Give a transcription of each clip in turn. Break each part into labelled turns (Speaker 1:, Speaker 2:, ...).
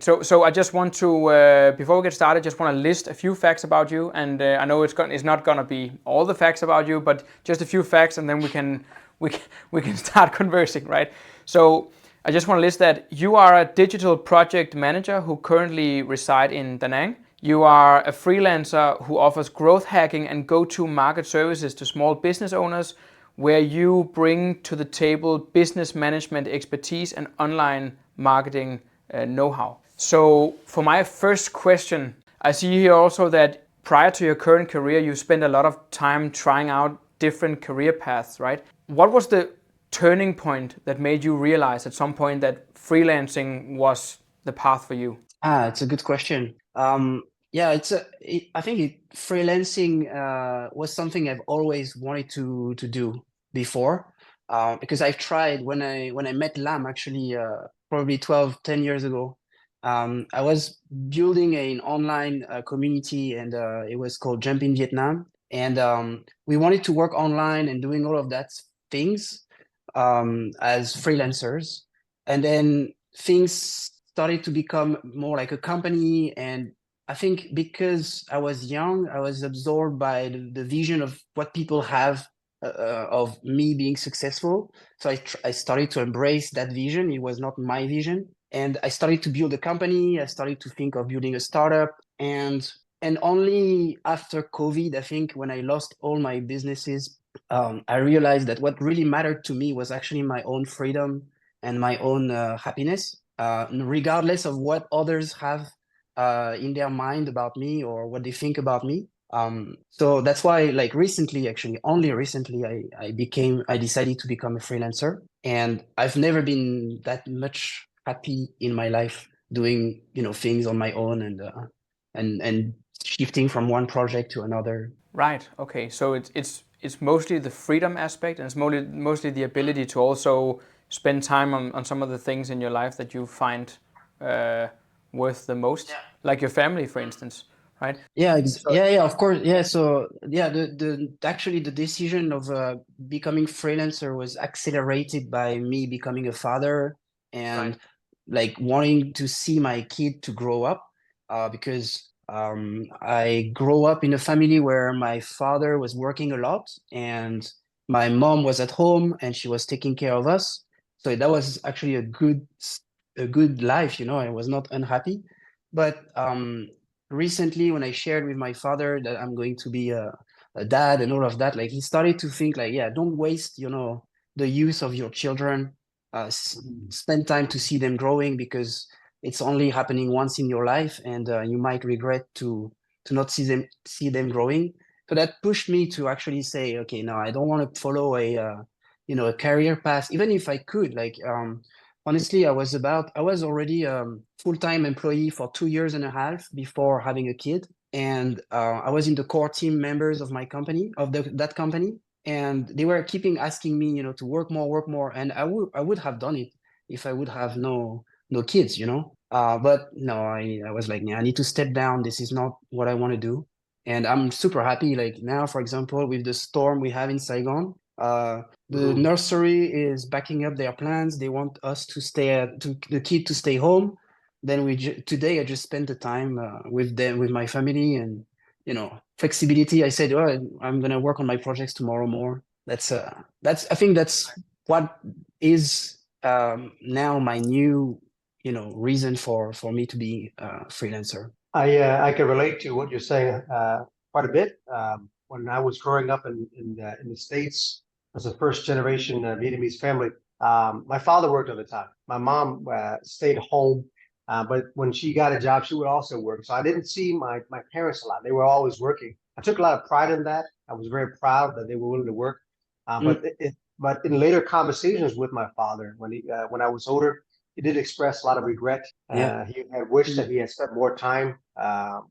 Speaker 1: So I just want to, before we get started, just want to list a few facts about you, and I know it's not gonna be all the facts about you, but just a few facts, and then we can, we can start conversing, right? So I just want to list that you are a digital project manager who currently reside in Da Nang. You are a freelancer who offers growth hacking and go-to-market services to small business owners, where you bring to the table business management expertise and online marketing know-how. So for my first question, I see here also that prior to your current career, you spent a lot of time trying out different career paths, right? What was the turning point that made you realize at some point that freelancing was the path for you?
Speaker 2: It's a good question. Yeah, I think freelancing was something I've always wanted to do before, because I've tried when I met Lam actually probably 10 years ago. I was building an online community, and it was called Jump in Vietnam, and we wanted to work online and doing all of that things as freelancers, and then things started to become more like a company. And I think because I was young, I was absorbed by the vision of what people have of me being successful. So I started to embrace that vision. It was not my vision. And I started to build a company. I started to think of building a startup. And only after COVID, I think, when I lost all my businesses, I realized that what really mattered to me was actually my own freedom and my own happiness, regardless of what others have in their mind about me or what they think about me. So that's why, like recently, actually, only recently, I decided to become a freelancer, and I've never been that much happy in my life doing, things on my own, and shifting from one project to another.
Speaker 1: Right. Okay. So it's mostly the freedom aspect, and it's mostly the ability to also spend time on some of the things in your life that you find uh, worth the most, like your family, for instance. Right.
Speaker 2: Yeah,
Speaker 1: So
Speaker 2: yeah, of course. Yeah, so yeah, the actually the decision of becoming freelancer was accelerated by me becoming a father,
Speaker 1: right.
Speaker 2: and like wanting to see my kid to grow up, because I grew up in a family where my father was working a lot, and my mom was at home and she was taking care of us. So that was actually a good life, I was not unhappy. But recently, when I shared with my father that I'm going to be a dad and all of that, like he started to think like, yeah, don't waste, the youth of your children. Spend time to see them growing, because it's only happening once in your life, and you might regret to not see them growing. So that pushed me to actually say, okay, no, I don't want to follow a career path, even if I could. Like, honestly, I was already full-time employee for 2 years and a half before having a kid. And I was in the core team members of my company, that company. And they were keeping asking me, to work more. And I would have done it if I would have no kids, but no, I was like, yeah, I need to step down. This is not what I want to do. And I'm super happy. Like now, for example, with the storm we have in Saigon, the nursery is backing up their plans. They want us to the kid to stay home. Then today I just spent the time with them, with my family, and flexibility. I said, oh, I'm gonna work on my projects tomorrow more. I think that's what is now my new reason for me to be a freelancer.
Speaker 3: I can relate to what you're saying quite a bit. When I was growing up in the States as a first generation Vietnamese family, my father worked all the time. My mom stayed home, but when she got a job, she would also work. So I didn't see my parents a lot. They were always working. I took a lot of pride in that. I was very proud that they were willing to work.
Speaker 2: Mm,
Speaker 3: But in later conversations with my father, when I was older, he did express a lot of regret.
Speaker 2: yeah.
Speaker 3: He had wished
Speaker 2: Mm,
Speaker 3: that he had spent more time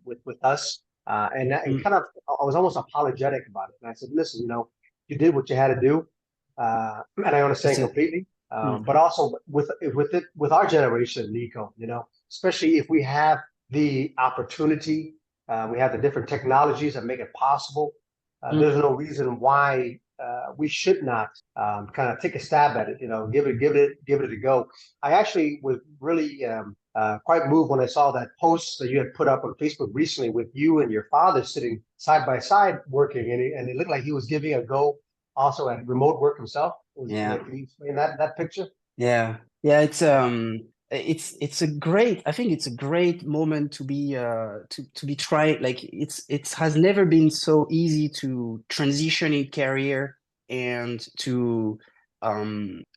Speaker 3: with us, and
Speaker 2: mm,
Speaker 3: kind of I was almost apologetic about it. And I said, "Listen, you did what you had to do, and I
Speaker 2: that's
Speaker 3: understand
Speaker 2: it.
Speaker 3: completely."
Speaker 2: Mm,
Speaker 3: But also with our generation, Nico, especially if we have the opportunity, we have the different technologies that make it possible.
Speaker 2: mm,
Speaker 3: There's no reason why we should not kind of take a stab at it. Give it a go. I actually was really quite moved when I saw that post that you had put up on Facebook recently with you and your father sitting side by side working, and it looked like he was giving a go also at remote work himself. Can you explain that picture?
Speaker 2: Yeah, it's a great, I think it's a great moment to be to be trying. Like it has never been so easy to transition in career and to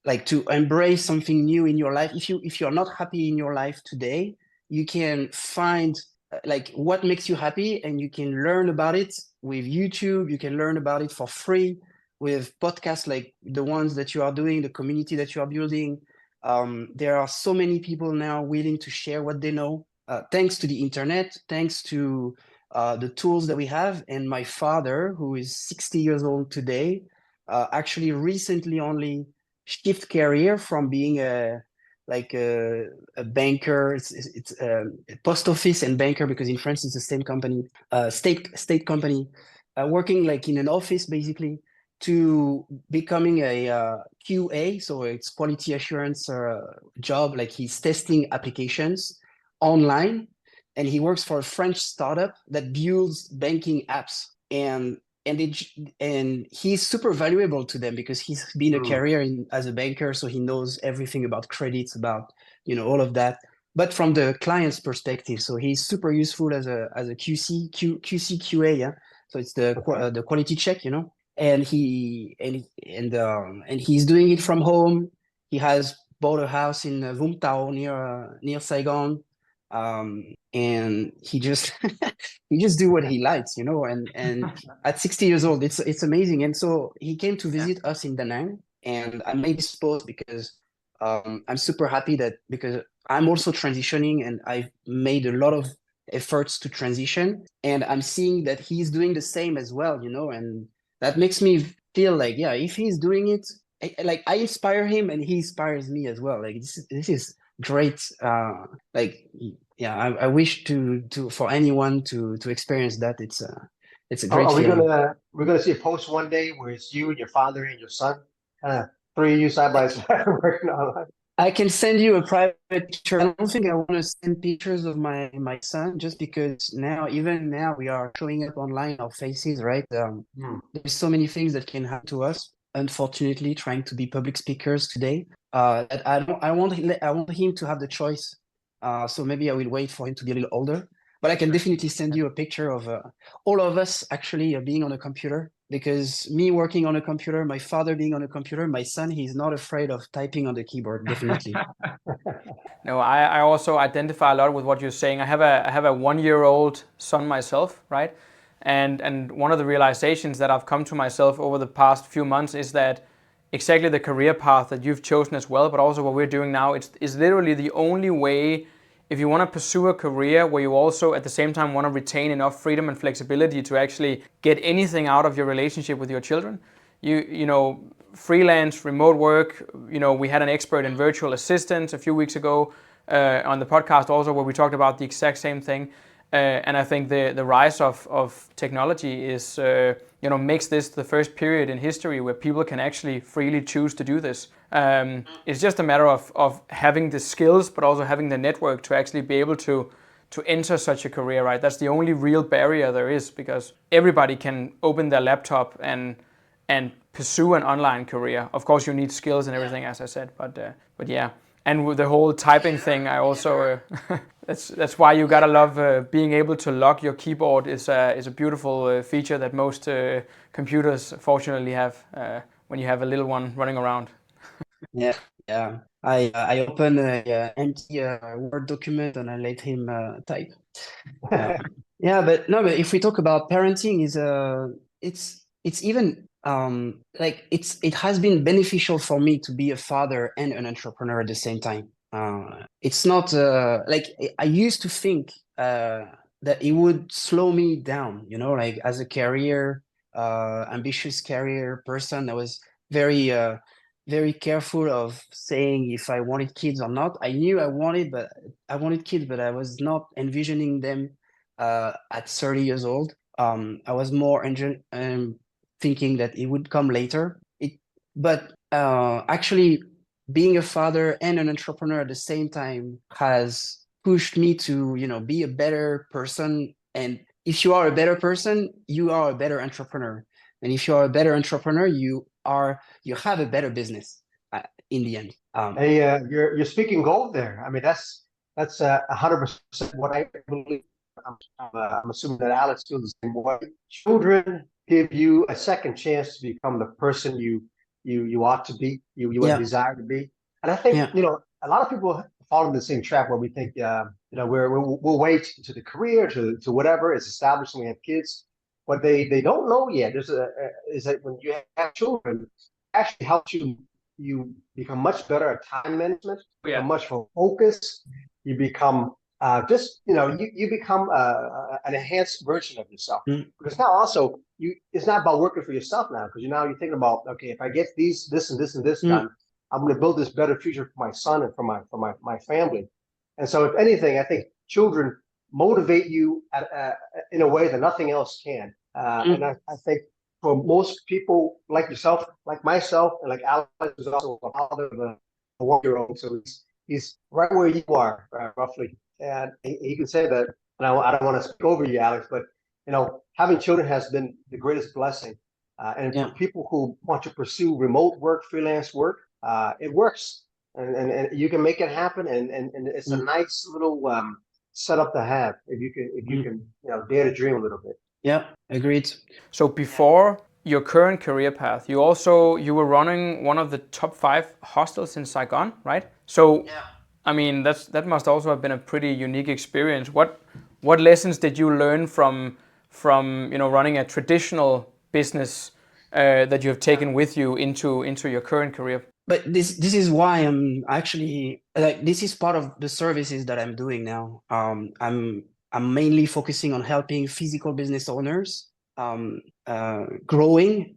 Speaker 2: like to embrace something new in your life. If you're not happy in your life today, you can find like what makes you happy, and you can learn about it with YouTube. You can learn about it for free with podcasts like the ones that you are doing, the community that you are building. There are so many people now willing to share what they know, thanks to the internet, thanks to the tools that we have. And my father, who is 60 years old today, actually recently only shift career from being a banker. It's a post office and banker, because in France it's the same company, state company, working like in an office basically, to becoming a QA, so it's quality assurance job. Like he's testing applications online, and he works for a French startup that builds banking apps. And he's super valuable to them because he's been a career as a banker, so he knows everything about credits, about all of that. But from the client's perspective, so he's super useful as a QC QA, yeah. So it's the quality check, and he's doing it from home. He has bought a house in Vũng Tàu near Saigon, and he just he just do what he likes, and at 60 years old, it's amazing. And so he came to visit us in Da Nang, and I made this post because I'm super happy that, because I'm also transitioning, and I've made a lot of efforts to transition, and I'm seeing that he's doing the same as well, and that makes me feel like, yeah, if he's doing it, I inspire him and he inspires me as well. Like this is great. Like, yeah, I wish to for anyone to experience that. It's a great
Speaker 3: Are we
Speaker 2: feeling.
Speaker 3: we're gonna see a post one day where it's you and your father and your son, three of you side by side working online?
Speaker 2: I can send you a private picture. I don't think I want to send pictures of my son, just because even now we are showing up online, our faces, right? There's so many things that can happen to us. Unfortunately, trying to be public speakers today, that I want him to have the choice. So maybe I will wait for him to be a little older. But I can definitely send you a picture of all of us actually being on a computer, because me working on a computer, my father being on a computer, my son, he's not afraid of typing on the keyboard, definitely.
Speaker 1: No, I also identify a lot with what you're saying. I have a 1-year-old son myself, right? And one of the realizations that I've come to myself over the past few months is that exactly the career path that you've chosen as well, but also what we're doing now, is literally the only way. If you want to pursue a career where you also at the same time want to retain enough freedom and flexibility to actually get anything out of your relationship with your children, freelance, remote work. We had an expert in virtual assistants a few weeks ago on the podcast also, where we talked about the exact same thing. And I think the rise of technology is makes this the first period in history where people can actually freely choose to do this. It's just a matter of having the skills, but also having the network to actually be able to enter such a career, right? That's the only real barrier there is, because everybody can open their laptop and pursue an online career. Of course, you need skills and everything, as I said, but yeah. And with the whole typing thing, I also that's why you gotta love being able to lock your keyboard. Is a beautiful feature that most computers fortunately have when you have a little one running around.
Speaker 2: Yeah, yeah. I open a empty Word document and I let him type. Yeah, but no, but if we talk about parenting, it's even like it has been beneficial for me to be a father and an entrepreneur at the same time. It's not like I used to think that it would slow me down, like as a career ambitious career person. I was very careful of saying if I wanted kids or not. I knew I wanted kids, but I was not envisioning them at 30 years old. I was more thinking that it would come later. But actually, being a father and an entrepreneur at the same time has pushed me to, be a better person. And if you are a better person, you are a better entrepreneur. And if you are a better entrepreneur, you have a better business in the end.
Speaker 3: Hey, you're speaking gold there. I mean, that's 100% what I believe. I'm assuming that Alex feels the same way. Children give you a second chance to become the person you ought to be, you
Speaker 2: Yeah,
Speaker 3: desire to be. And I think,
Speaker 2: yeah,
Speaker 3: a lot of people fall into the same trap where we think, we'll wait to the career, to whatever is established when we have kids. What they don't know yet is that when you have children, it actually helps you become much better at time management,
Speaker 1: Yeah.
Speaker 3: become much more focused. You become you become an enhanced version of yourself.
Speaker 2: mm,
Speaker 3: Because now also it's not about working for yourself now, because now you're thinking about, okay, if I get this and this and this
Speaker 2: mm,
Speaker 3: done, I'm going to build this better future for my son and for my family. And so, if anything, I think children motivate you in a way that nothing else can. And
Speaker 2: mm.
Speaker 3: I think for most people like yourself, like myself, and like Alex is also a father of a 1-year-old, so he's right where you are, roughly. And he can say that. And I don't want to speak over you, Alex, but having children has been the greatest blessing. And for
Speaker 2: Yeah.
Speaker 3: people who want to pursue remote work, freelance work, it works, and you can make it happen. And it's a
Speaker 2: Mm,
Speaker 3: nice little setup to have if you
Speaker 2: mm.
Speaker 3: can dare to dream a little bit.
Speaker 2: Yeah, agreed.
Speaker 1: So before your current career path, you were running one of the top 5 hostels in Saigon, right? So,
Speaker 2: Yeah.
Speaker 1: I mean, that must also have been a pretty unique experience. What lessons did you learn from running a traditional business that you have taken with you into your current career?
Speaker 2: But this is why I'm actually like, this is part of the services that I'm doing now. I'm mainly focusing on helping physical business owners growing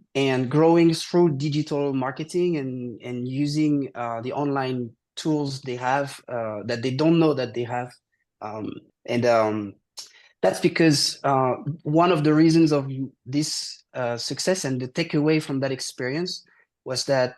Speaker 2: through digital marketing and using the online tools they have that they don't know that they have. Um, and That's because one of the reasons of this success and the takeaway from that experience was that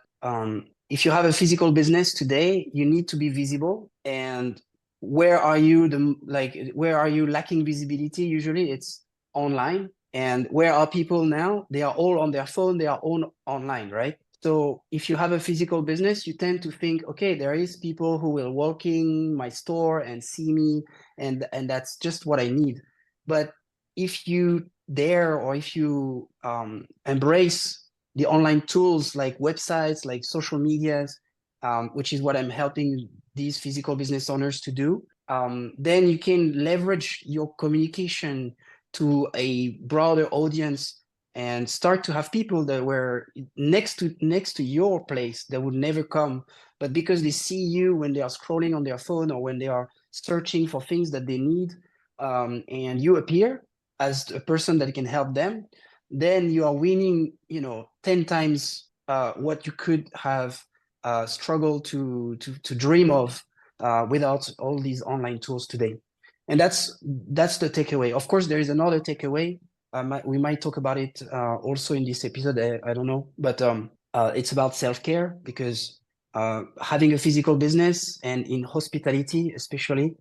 Speaker 2: if you have a physical business today, you need to be visible. And where are you lacking visibility? Usually it's online. And where are people now? They are all on their phone, they are all online, right? So if you have a physical business, you tend to think, okay, there is people who will walk in my store and see me, and that's just what I need. But if you dare, or if you embrace the online tools like websites, like social medias, which is what I'm helping these physical business owners to do, then you can leverage your communication to a broader audience and start to have people that were next to your place that would never come, but because they see you when they are scrolling on their phone or when they are searching for things that they need, and you appear as a person that can help them, then you are winning 10 times what you could have struggled to dream of without all these online tools today. And that's the takeaway. Of course, there is another takeaway. We might talk about it also in this episode. I don't know, but it's about self-care, because having a physical business, and in hospitality especially,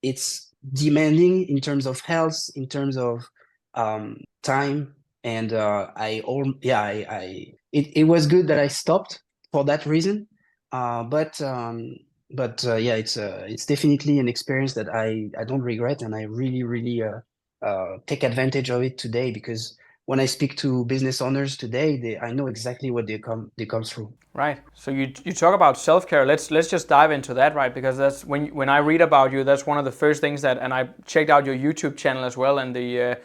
Speaker 2: it's demanding in terms of health, in terms of time. And it was good that I stopped for that reason. But it's definitely an experience that I don't regret, and I really take advantage of it today, because when I speak to business owners today, I know exactly what they come through.
Speaker 1: Right. So you talk about self-care. Let's just dive into that, right? Because that's when I read about you, that's one of the first things that, and I checked out your YouTube channel as well, and the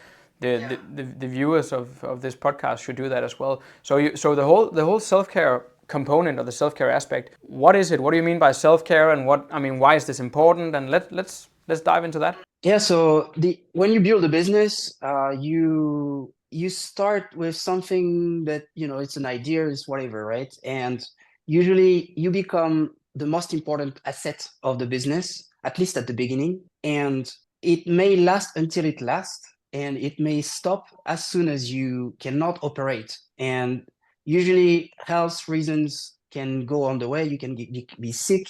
Speaker 1: viewers of this podcast should do that as well. So the whole self-care component, or the self-care aspect, what is it? What do you mean by self-care, and why is this important? And let's dive into that.
Speaker 2: Yeah, so when you build a business, you start with something that it's an idea, it's whatever, right? And usually you become the most important asset of the business, at least at the beginning. And it may last until it lasts, and it may stop as soon as you cannot operate. And usually health reasons can go on the way. You can be sick.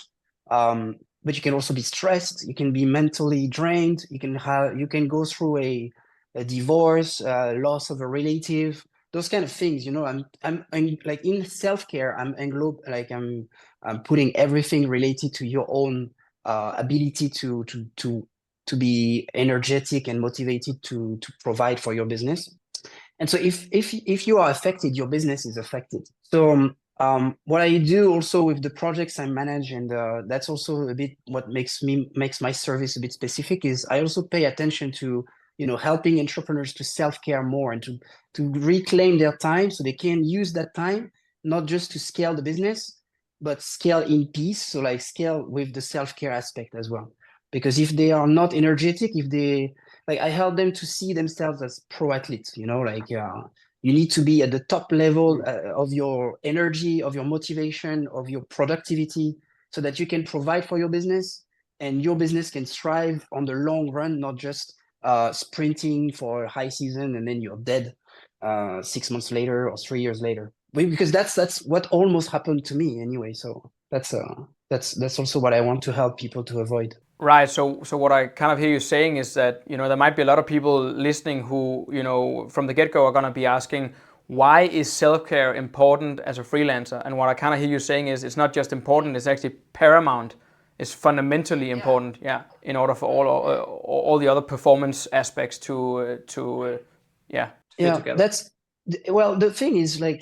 Speaker 2: but you can also be stressed. You can be mentally drained. You can go through a divorce, loss of a relative, those kind of things. You know, I'm like in self-care. I'm putting everything related to your own ability to be energetic and motivated to provide for your business. And so if you are affected, your business is affected. So what I do also with the projects I manage, and that's also a bit what makes my service a bit specific, is I also pay attention to, helping entrepreneurs to self-care more and to reclaim their time so they can use that time not just to scale the business, but scale in peace. So like scale with the self-care aspect as well. Because if they are not energetic, if they like, I help them to see themselves as pro athletes, you need to be at the top level of your energy, of your motivation, of your productivity, so that you can provide for your business and your business can thrive on the long run, not just sprinting for a high season and then you're dead 6 months later or 3 years later. Because that's what almost happened to me anyway. So that's also what I want to help people to avoid.
Speaker 1: Right. So what I kind of hear you saying is that, there might be a lot of people listening who, from the get-go are going to be asking, why is self-care important as a freelancer? And what I kind of hear you saying is it's not just important, it's actually paramount. It's fundamentally important, in order for all the other performance aspects to fit together.
Speaker 2: Well, the thing is, like,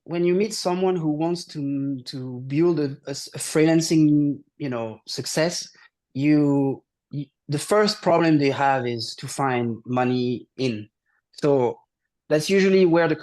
Speaker 2: when you meet someone who wants to build a freelancing, success, the first problem they have is to find money in. So that's usually where the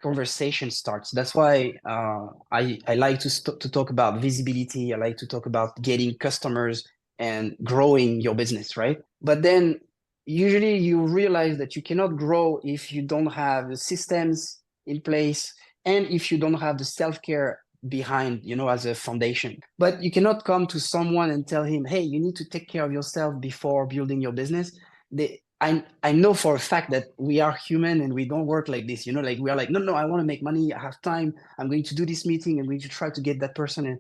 Speaker 2: conversation starts. That's why I like to talk about visibility. I like to talk about getting customers and growing your business, right? But then usually you realize that you cannot grow if you don't have the systems in place and if you don't have the self-care behind, as a foundation. But you cannot come to someone and tell him, hey, you need to take care of yourself before building your business. I know for a fact that we are human and we don't work like this, like we are like, no, I want to make money, I have time, I'm going to do this meeting, I'm going to try to get that person in.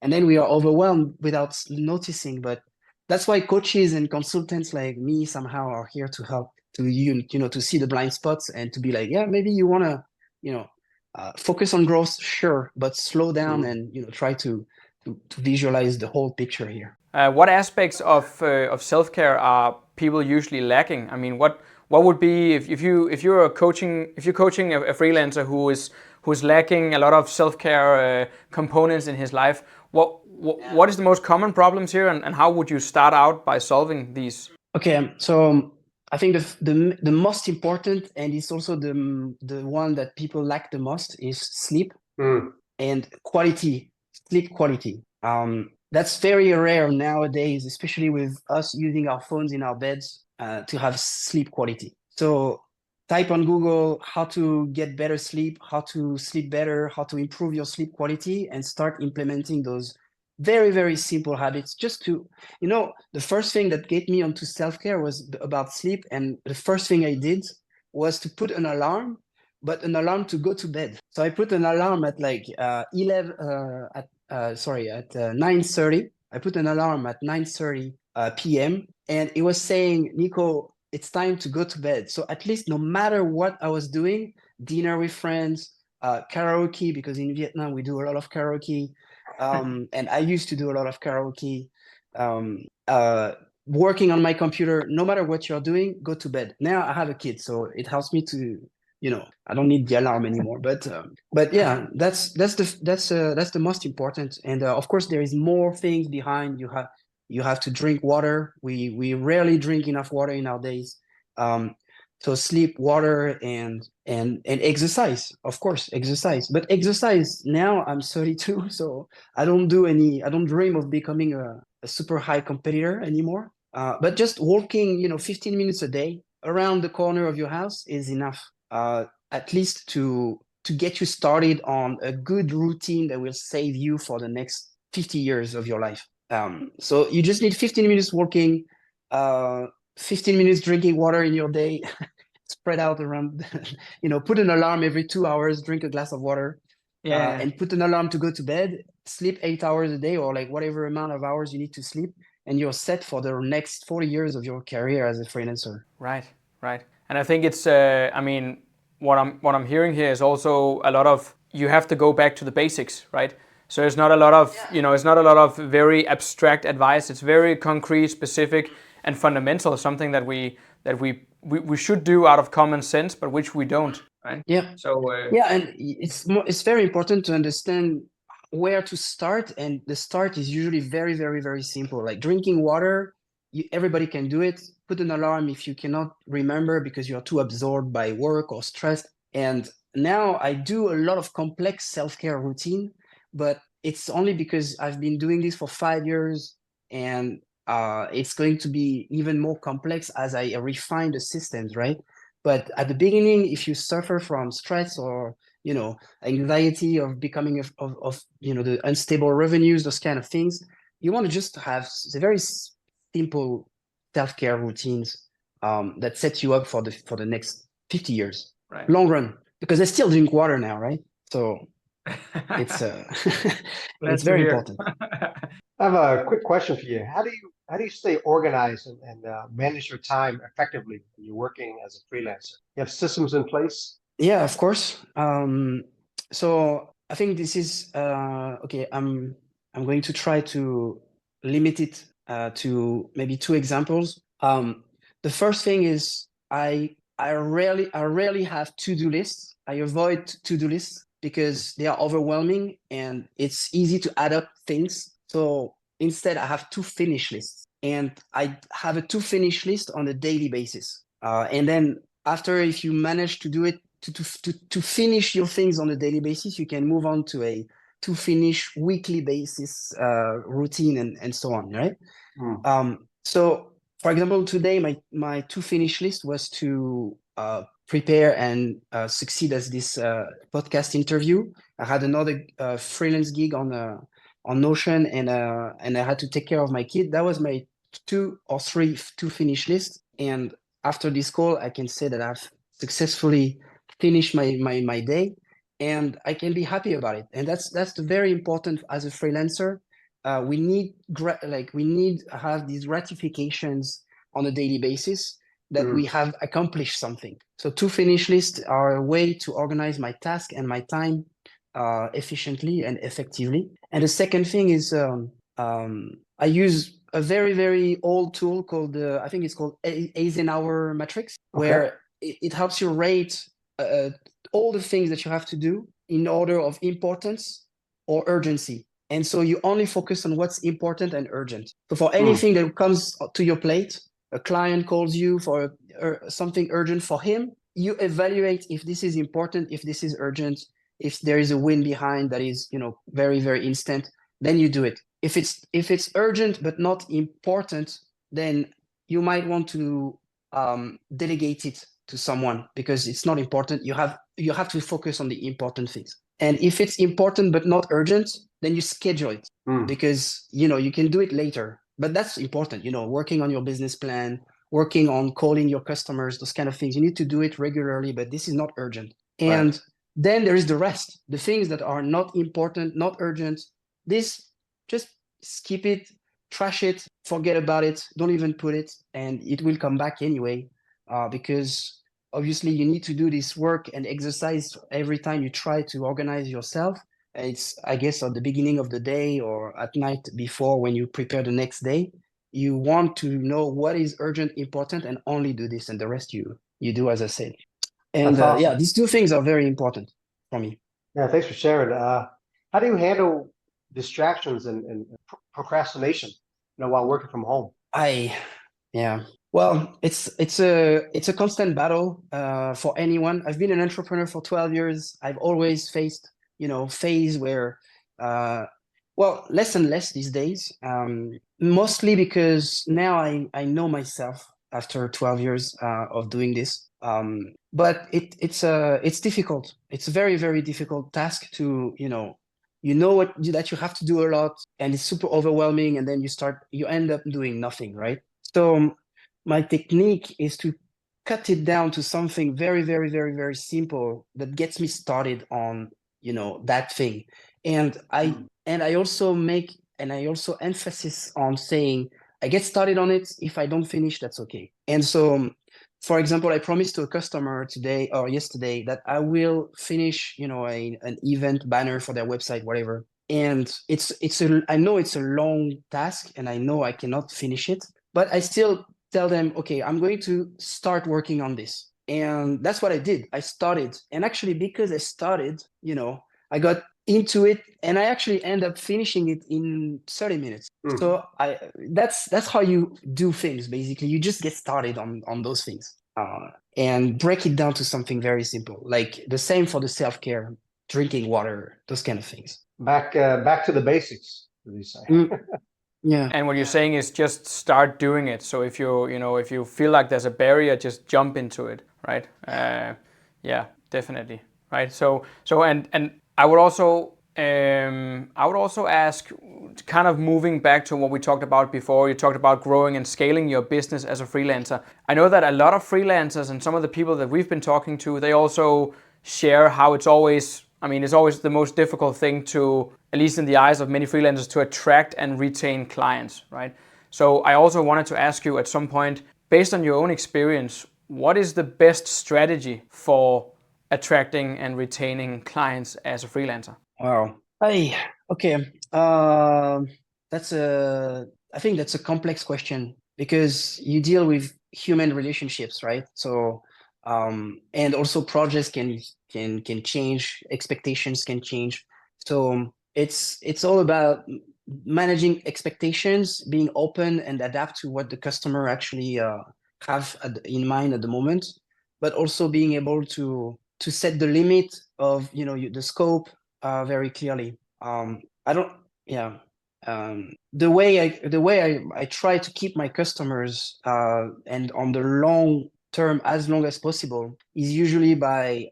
Speaker 2: And then we are overwhelmed without noticing. But that's why coaches and consultants like me somehow are here to help to see the blind spots and to be like, yeah, maybe you want to, focus on growth, sure, but slow down and try to visualize the whole picture here.
Speaker 1: What aspects of self-care are people usually lacking? I mean, what would be if you're coaching a freelancer who's lacking a lot of self-care components in his life? What is the most common problems here, and how would you start out by solving these?
Speaker 2: Okay, so I think the most important, and it's also the one that people lack the most, is sleep and sleep quality. That's very rare nowadays, especially with us using our phones in our beds to have sleep quality. So type on Google how to get better sleep, how to sleep better, how to improve your sleep quality, and start implementing those very, very simple habits. Just to, the first thing that get me onto self-care was about sleep. And the first thing I did was to put an alarm, but an alarm to go to bed. So I put an alarm at like 9:30. I put an alarm at 9:30 p.m. and it was saying, Nico, it's time to go to bed. So at least no matter what I was doing, dinner with friends, karaoke, because in Vietnam we do a lot of karaoke, and I used to do a lot of karaoke, working on my computer, no matter what you're doing, go to bed. Now I have a kid, so it helps me to, I don't need the alarm anymore. But yeah, that's the most important. And of course, there is more things behind. You have to drink water. We rarely drink enough water in our days. So sleep, water, and exercise. Of course, exercise. But exercise now, I'm 32, so I don't dream of becoming a super high competitor anymore. But just walking, 15 minutes a day around the corner of your house is enough. At least to get you started on a good routine that will save you for the next 50 years of your life. So you just need 15 minutes walking, 15 minutes drinking water in your day, spread out around, put an alarm every 2 hours, drink a glass of water, and put an alarm to go to bed. sleep 8 hours a day, or like whatever amount of hours you need to sleep, and you're set for the next 40 years of your career as a freelancer.
Speaker 1: Right, right. And I think it's, I mean, what I'm hearing here is also a lot of, you have to go back to the basics, right? So it's not a lot of, it's not a lot of very abstract advice. It's very concrete, specific, and fundamental. Something that we should do out of common sense, but which we don't, right?
Speaker 2: Yeah.
Speaker 1: So
Speaker 2: yeah, and it's very important to understand where to start, and the start is usually very, very, very simple. Like drinking water, everybody can do it. Put an alarm if you cannot remember because you're too absorbed by work or stress. And now I do a lot of complex self-care routine, but it's only because I've been doing this for 5 years, and it's going to be even more complex as I refine the systems, right? But at the beginning, if you suffer from stress or anxiety of becoming of the unstable revenues, those kind of things, you want to just have the very simple self-care routines that set you up for the next 50 years,
Speaker 1: right.
Speaker 2: long run. Because I still drink water now, right? So it's it's very important.
Speaker 3: I have a quick question for you. How do you stay organized and manage your time effectively when you're working as a freelancer? You have systems in place?
Speaker 2: Yeah, of course. So I think this is okay. I'm going to try to limit it to maybe two examples. The first thing is I rarely have to-do lists. I avoid to-do lists because they are overwhelming and it's easy to add up things. So instead, I have to finish lists, and I have a to finish list on a daily basis. And then after, if you manage to do it to finish your things on a daily basis, you can move on to a to finish weekly basis routine and so on, right? So for example, today my to finish list was to prepare and succeed as this podcast interview. I had another freelance gig on Notion, and I had to take care of my kid. That was my 2 or 3 to finish list. And after this call, I can say that I've successfully finished my day, and I can be happy about it. And that's very important as a freelancer. We need to have these gratifications on a daily basis that we have accomplished something. So to finish lists are a way to organize my task and my time efficiently and effectively. And the second thing is I use a very, very old tool called I think it's called Eisenhower matrix, where it helps you rate all the things that you have to do in order of importance or urgency. And so you only focus on what's important and urgent. So for anything that comes to your plate, a client calls you for something urgent for him, you evaluate if this is important, if this is urgent, if there is a win behind that is, very, very instant, then you do it. If it's urgent but not important, then you might want to delegate it to someone because it's not important. You have to focus on the important things. And if it's important but not urgent, then you schedule it because you can do it later. But that's important, working on your business plan, working on calling your customers, those kind of things. You need to do it regularly, but this is not urgent. And then there is the rest, the things that are not important, not urgent. This, just skip it, trash it, forget about it, don't even put it, and it will come back anyway, because obviously you need to do this work and exercise every time you try to organize yourself. It's, I guess, at the beginning of the day or at night before, when you prepare the next day, you want to know what is urgent, important, and only do this, and the rest you do, as I said. And
Speaker 3: That's awesome.
Speaker 2: yeah, these two things are very important for me.
Speaker 3: Yeah, thanks for sharing. How do you handle distractions and procrastination, while working from home?
Speaker 2: Well, it's a constant battle for anyone. I've been an entrepreneur for 12 years. I've always faced, phase where, less and less these days. Mostly because now I know myself after 12 years of doing this. But it's difficult. It's a very, very difficult task to, that you have to do a lot, and it's super overwhelming, and then you end up doing nothing, right? So my technique is to cut it down to something very, very, very, very simple that gets me started on, that thing. And I also emphasis on saying I get started on it. If I don't finish, that's okay. And so, for example, I promised to a customer today or yesterday that I will finish, an event banner for their website, whatever. And I know it's a long task, and I know I cannot finish it, but I still tell them, okay, I'm going to start working on this. And that's what I did. I started, and actually, because I started, I got into it, and I actually end up finishing it in 30 minutes. So that's how you do things. Basically, you just get started on those things, and break it down to something very simple, like the same for the self-care, drinking water, those kind of things.
Speaker 3: Back to the basics, as you say.
Speaker 2: Yeah.
Speaker 1: And what you're saying is just start doing it. So if if you feel like there's a barrier, just jump into it, right? Yeah, definitely, right? So and I would also ask, kind of moving back to what we talked about before. You talked about growing and scaling your business as a freelancer. I know that a lot of freelancers and some of the people that we've been talking to, they also share how it's always the most difficult thing to, at least in the eyes of many freelancers, to attract and retain clients, right? So I also wanted to ask you at some point, based on your own experience, what is the best strategy for attracting and retaining clients as a freelancer?
Speaker 2: Wow. Okay. I think that's a complex question, because you deal with human relationships, right? So, and also projects can change, expectations can change. So it's all about managing expectations, being open and adapt to what the customer actually have in mind at the moment, but also being able to set the limit of the scope very clearly. I don't, yeah. The way I try to keep my customers and on the long term, as long as possible, is usually by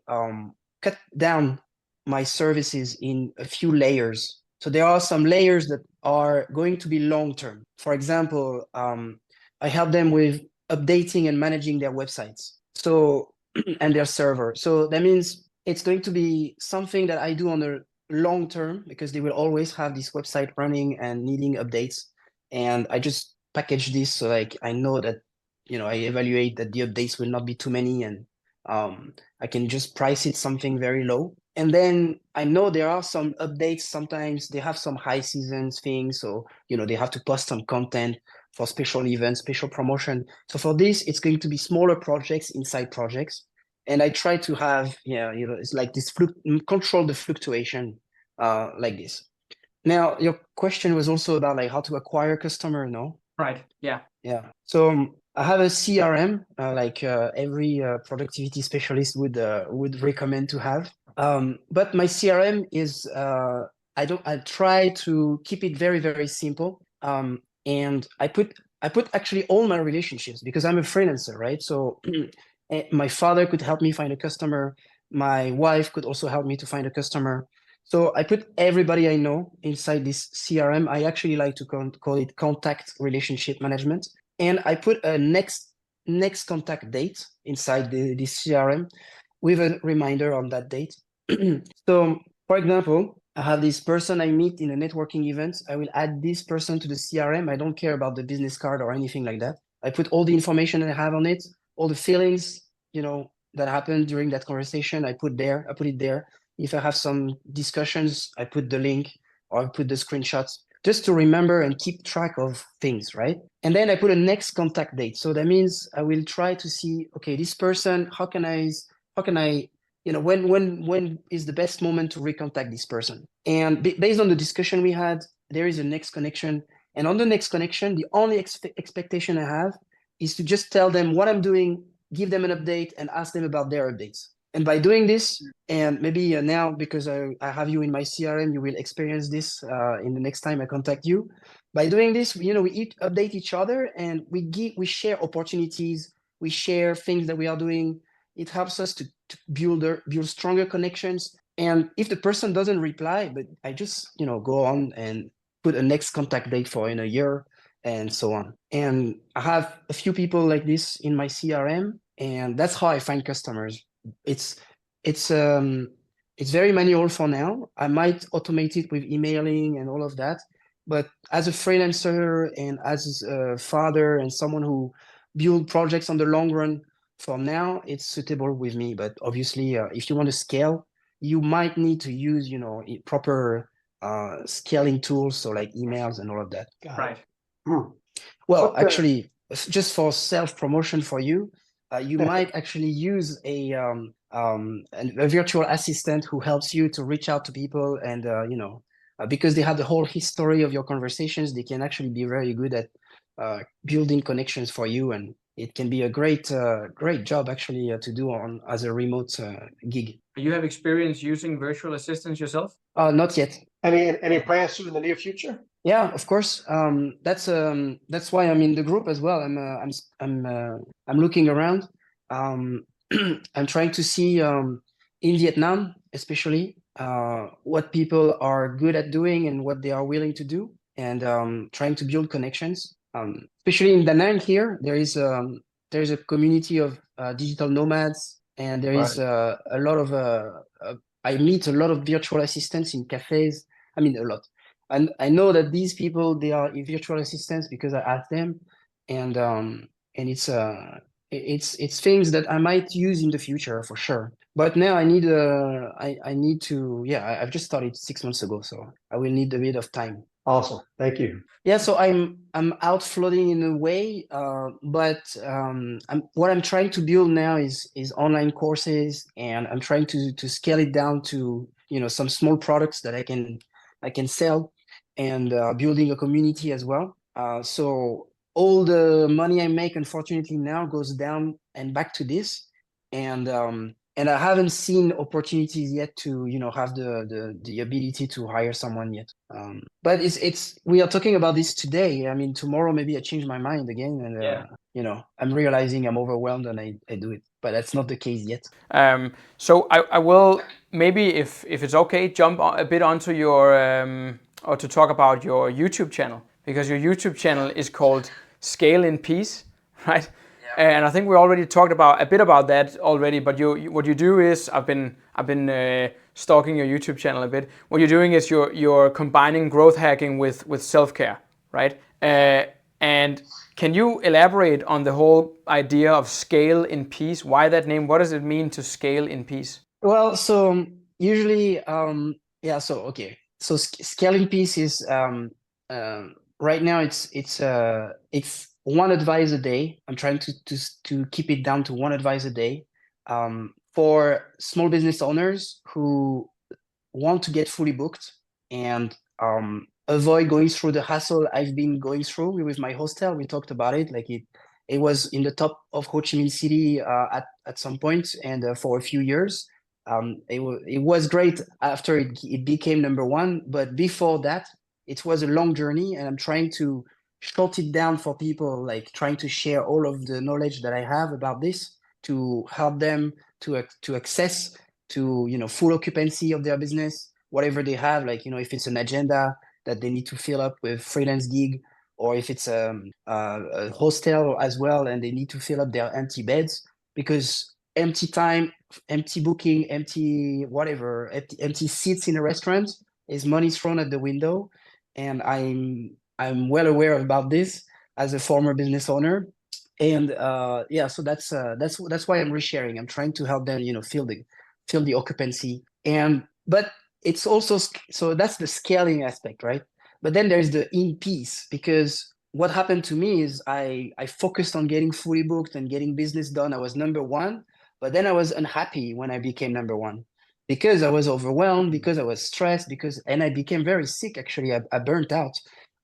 Speaker 2: cut down my services in a few layers. So there are some layers that are going to be long term. For example, I help them with updating and managing their websites. So and their server. So that means it's going to be something that I do on a long term, because they will always have this website running and needing updates. And I just package this, so like I know that I evaluate that the updates will not be too many, and I can just price it something very low. And then I know there are some updates. Sometimes they have some high seasons things, so they have to post some content for special events, special promotion. So for this, it's going to be smaller projects inside projects. And I try to have, it's like this control the fluctuation like this. Now, your question was also about like how to acquire customer, no?
Speaker 1: Right. Yeah.
Speaker 2: Yeah. So I have a CRM, like every productivity specialist would recommend to have. But my CRM is I try to keep it very, very simple. And I put actually all my relationships, because I'm a freelancer, right? So my father could help me find a customer. My wife could also help me to find a customer. So I put everybody I know inside this CRM. I actually like to call it contact relationship management. And I put a next contact date inside this CRM with a reminder on that date. So, for example, I have this person I meet in a networking event. I will add this person to the CRM. I don't care about the business card or anything like that. I put all the information I have on it, all the feelings, that happened during that conversation. I put it there. If I have some discussions, I put the link, or I put the screenshots, just to remember and keep track of things, right? And then I put a next contact date. So that means I will try to see, okay, this person, how can I, when is the best moment to recontact this person? And based on the discussion we had, there is a next connection. And on the next connection, the only expectation I have is to just tell them what I'm doing, give them an update, and ask them about their updates. And by doing this, and maybe now, because I have you in my CRM, you will experience this in the next time I contact you. By doing this, we update each other, and we share opportunities, we share things that we are doing. It helps us to build stronger connections. And if the person doesn't reply, but I just go on and put a next contact date for in a year, and so on. And I have a few people like this in my CRM, and that's how I find customers. It's it's very manual for now. I might automate it with emailing and all of that. But as a freelancer and as a father and someone who build projects on the long run, for now, it's suitable with me. But obviously, if you want to scale, you might need to use, proper scaling tools, so like emails and all of that.
Speaker 1: Right.
Speaker 2: Well, actually, just for self-promotion for you, you might actually use a virtual assistant who helps you to reach out to people, and because they have the whole history of your conversations, they can actually be very good at building connections for you, and it can be a great job actually to do on as a remote gig.
Speaker 1: You have experience using virtual assistants yourself?
Speaker 2: Not yet.
Speaker 3: Any plans to in the near future?
Speaker 2: Yeah, of course. That's why I'm in the group as well. I'm looking around. I'm trying to see in Vietnam, especially, what people are good at doing and what they are willing to do, and trying to build connections. Especially in Da Nang here, there is a community of digital nomads, and there is a lot of I meet a lot of virtual assistants in cafes. I mean, a lot. And I know that these people, they are virtual assistants because I asked them, and it's things that I might use in the future for sure. But now I need to, I've just started 6 months ago, so I will need a bit of time.
Speaker 3: Awesome, thank you.
Speaker 2: Yeah, so I'm out floating in a way, but what I'm trying to build now is online courses, and I'm trying to scale it down to some small products that I can sell, and building a community as well. So all the money I make, unfortunately, now goes down and back to this, and I haven't seen opportunities yet to have the ability to hire someone yet. But it's we are talking about this today. I mean, tomorrow maybe I change my mind again, and I'm realizing I'm overwhelmed and I do it. But that's not the case yet.
Speaker 1: So I will maybe, if it's okay, jump a bit onto your or to talk about your YouTube channel, because your YouTube channel is called Scale in Peace, right? Yeah. And I think we already talked a bit about that already. But what you do is, I've been stalking your YouTube channel a bit. What you're doing is you're combining growth hacking with self-care, right? And can you elaborate on the whole idea of Scale in Peace? Why that name? What does it mean to scale in peace?
Speaker 2: Well, so usually, okay. So Scale in Peace is right now it's one advice a day. I'm trying to keep it down to one advice a day for small business owners who want to get fully booked and avoid going through the hassle I've been going through with my hostel. We talked about it, like it was in the top of Ho Chi Minh City at some point, and for a few years. It was great after it became number one, but before that, it was a long journey, and I'm trying to short it down for people, like trying to share all of the knowledge that I have about this to help them to access to full occupancy of their business, whatever they have, like if it's an agenda that they need to fill up with freelance gig, or if it's a hostel as well and they need to fill up their empty beds, because empty time, empty booking, empty whatever, empty seats in a restaurant is money thrown at the window. And I'm well aware about this as a former business owner. And so that's why I'm resharing. I'm trying to help them fill the occupancy. But it's also, so that's the scaling aspect, right? But then there's the in peace, because what happened to me is I focused on getting fully booked and getting business done. I was number one, but then I was unhappy when I became number one, because I was overwhelmed, because I was stressed, and I became very sick. Actually, I burnt out.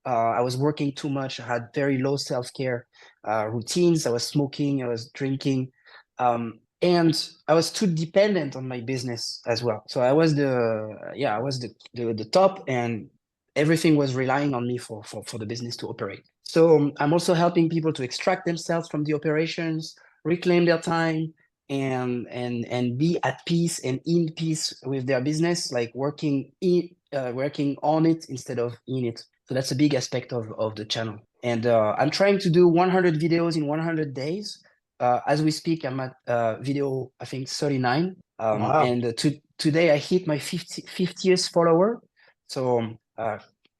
Speaker 2: I was working too much. I had very low self-care routines. I was smoking. I was drinking. And I was too dependent on my business as well. So I was the top, and everything was relying on me for the business to operate. So I'm also helping people to extract themselves from the operations, reclaim their time, and be at peace and in peace with their business, like working on it instead of in it. So that's a big aspect of the channel. And I'm trying to do 100 videos in 100 days. As we speak, I'm at video, I think, 39.
Speaker 3: Wow.
Speaker 2: And today I hit my 50th follower. So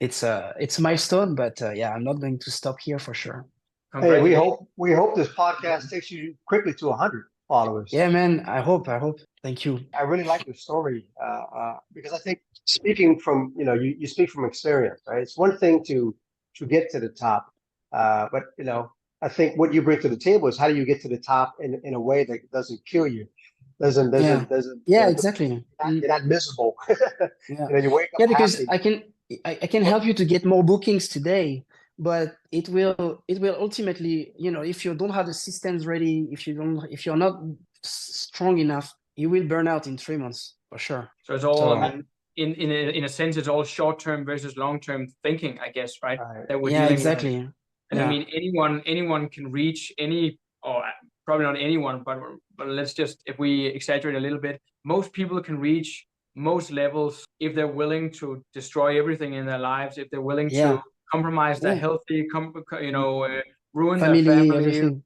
Speaker 2: it's a milestone, but yeah, I'm not going to stop here for sure.
Speaker 3: Hey, we hope this podcast takes you quickly to 100 followers.
Speaker 2: Yeah, man. I hope. Thank you.
Speaker 3: I really like your story because I think speaking from, you speak from experience, right? It's one thing to get to the top, but I think what you bring to the table is how do you get to the top in a way that doesn't kill you, doesn't
Speaker 2: Yeah, exactly.
Speaker 3: you're not miserable.
Speaker 2: Yeah,
Speaker 3: You wake up
Speaker 2: yeah, because
Speaker 3: happy.
Speaker 2: I can help you to get more bookings today, but it will ultimately, if you don't have the systems ready, if you're not strong enough, you will burn out in 3 months for sure.
Speaker 1: So it's all, I mean, in a sense, it's all short-term versus long-term thinking, I guess, right? That we're dealing
Speaker 2: exactly.
Speaker 1: with. And I mean, anyone can reach any, or probably not anyone, but let's just, if we exaggerate a little bit, most people can reach most levels if they're willing to destroy everything in their lives, if they're willing to compromise their healthy, ruin their
Speaker 2: family,
Speaker 1: family,
Speaker 2: everything.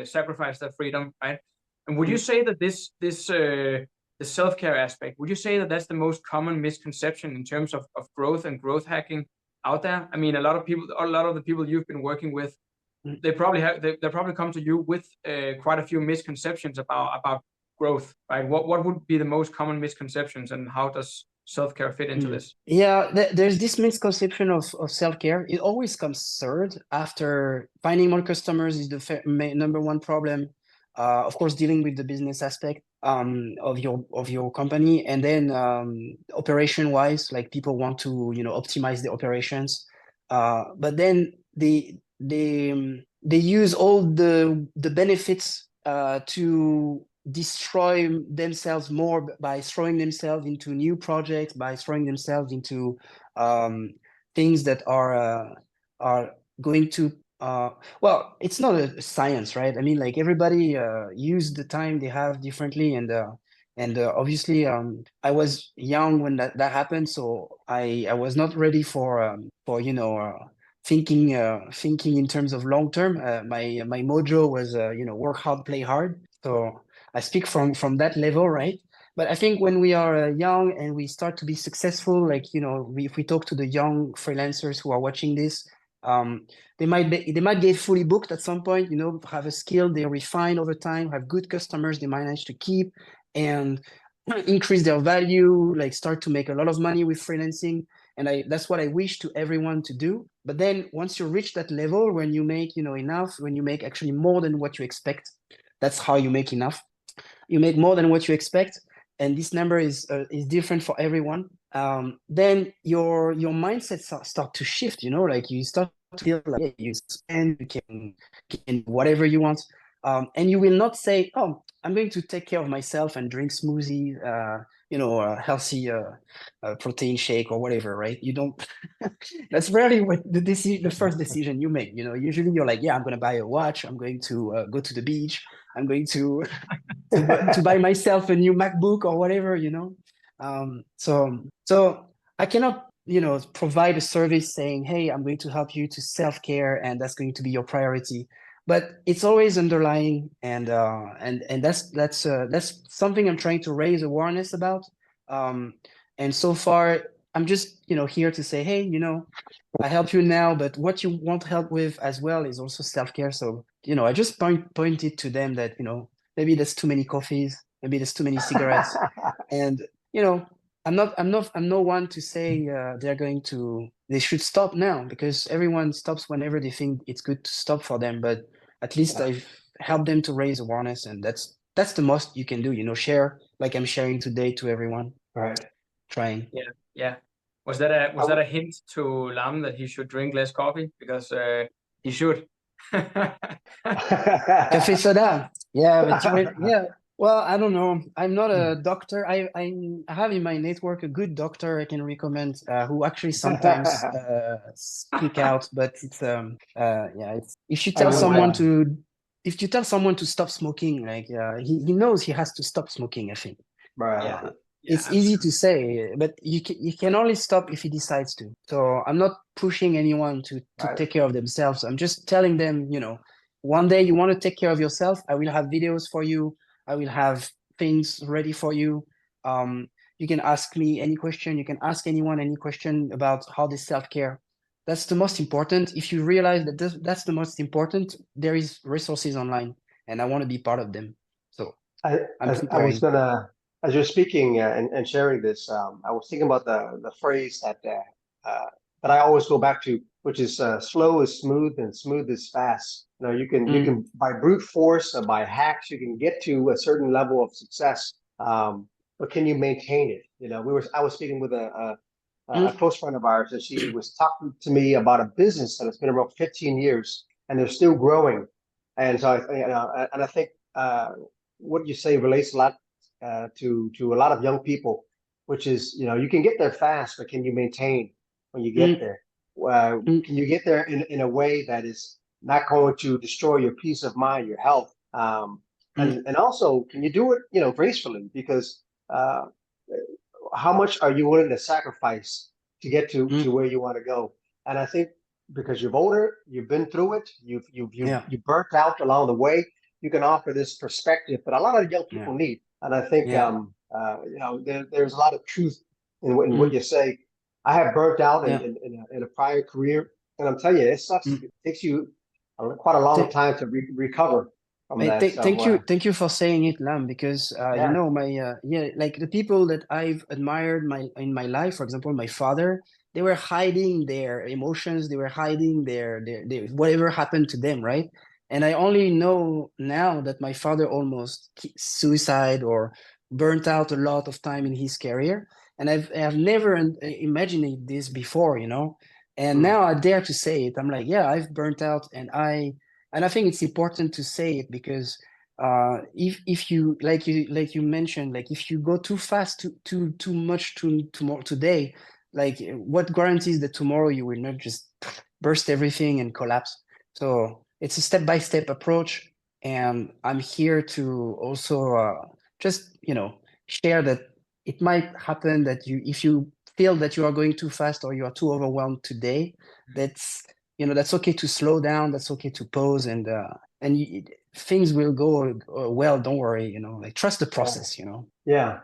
Speaker 1: sacrifice their freedom, right? And would you say that the self-care aspect, would you say that that's the most common misconception in terms of growth and growth hacking out there? I mean, a lot of the people you've been working with, they probably come to you with quite a few misconceptions about growth, right? What would be the most common misconceptions, and how does self-care fit into this?
Speaker 2: Yeah, there's this misconception of self-care. It always comes third after finding more customers is the number one problem. Of course, dealing with the business aspect of your company, and then operation wise, like people want to optimize the operations, but then they use all the benefits to destroy themselves more by throwing themselves into new projects, by throwing themselves into things that are going to well, it's not a science, right? I mean, like everybody use the time they have differently, and obviously I was young when that happened, so I was not ready for thinking in terms of long term. My mojo was work hard, play hard. So I speak from that level, right? But I think when we are young and we start to be successful, like if we talk to the young freelancers who are watching this, they might get fully booked at some point, have a skill they refine over time, have good customers they manage to keep, and increase their value, like start to make a lot of money with freelancing. And that's what I wish to everyone to do. But then once you reach that level, when you make enough, when you make actually more than what you expect, that's how you make enough. You make more than what you expect, and this number is different for everyone. Then your mindset start to shift. Like you start to feel like you spend, you can whatever you want, and you will not say, "Oh, I'm going to take care of myself and drink smoothie, healthy protein shake or whatever." Right? You don't. That's rarely what the first decision you make. Usually you're like, "Yeah, I'm going to buy a watch. I'm going to go to the beach. I'm going to." to buy myself a new MacBook or whatever, So I cannot, provide a service saying, "Hey, I'm going to help you to self-care, and that's going to be your priority." But it's always underlying, and that's something I'm trying to raise awareness about. And so far, I'm just here to say, "Hey, I help you now, but what you want help with as well is also self-care." So I just pointed to them that maybe there's too many coffees, maybe there's too many cigarettes, and I'm no one to say they should stop now, because everyone stops whenever they think it's good to stop for them. But at least I've helped them to raise awareness, and that's the most you can do. Share like I'm sharing today to everyone.
Speaker 3: Right.
Speaker 2: Trying.
Speaker 1: Yeah. Was that a hint to Lam that he should drink less coffee? Because he should.
Speaker 2: Cafe soda. Yeah, but yeah. Well, I don't know. I'm not a doctor. I have in my network a good doctor I can recommend, who actually sometimes speak out. But it's if you tell someone to stop smoking, like he knows he has to stop smoking, I think.
Speaker 3: Right.
Speaker 2: It's easy to say, but you can only stop if he decides to. So I'm not pushing anyone to take care of themselves. I'm just telling them, one day you want to take care of yourself, I will have videos for you. I will have things ready for you. You can ask me any question. You can ask anyone any question about how they self-care. That's the most important. If you realize that that's the most important, there is resources online, and I want to be part of them. So I'm
Speaker 3: I was
Speaker 2: preparing.
Speaker 3: gonna, as you're speaking and sharing this, I was thinking about the phrase that I always go back to, which is slow is smooth and smooth is fast. You know, you can by brute force or by hacks, you can get to a certain level of success, but can you maintain it? You know, I was speaking with a close friend of ours, and she was talking to me about a business that has been around 15 years and they're still growing. And so I think what you say relates a lot to a lot of young people, which is, you know, you can get there fast, but can you maintain when you get there? Can you get there in a way that is not going to destroy your peace of mind, your health, and also can you do it, you know, gracefully? Because how much are you willing to sacrifice to get to where you want to go? And I think because you're older, you've been through it, you burnt out along the way, you can offer this perspective that a lot of young people need. And I think you know, there's a lot of truth in what you say. I have burnt out in a prior career, and I'm telling you, it sucks. It takes you quite a long time to recover from that.
Speaker 2: Thank you for saying it, Lam, because you know, my like the people that I've admired in my life, for example, my father, they were hiding their emotions, they were hiding their whatever happened to them, right? And I only know now that my father almost suicide or burnt out a lot of time in his career, and I've never imagined this before, you know. And now I dare to say it. I'm like, yeah, I've burnt out, and I think it's important to say it because if you like you mentioned, like if you go too fast, too much tomorrow today, like what guarantees that tomorrow you will not just burst everything and collapse? So it's a step-by-step approach, and I'm here to also just, you know, share that it might happen that if you feel that you are going too fast or you are too overwhelmed today, that's, you know, that's okay to slow down, that's okay to pause, and things will go well, don't worry, you know, like trust the process, you know.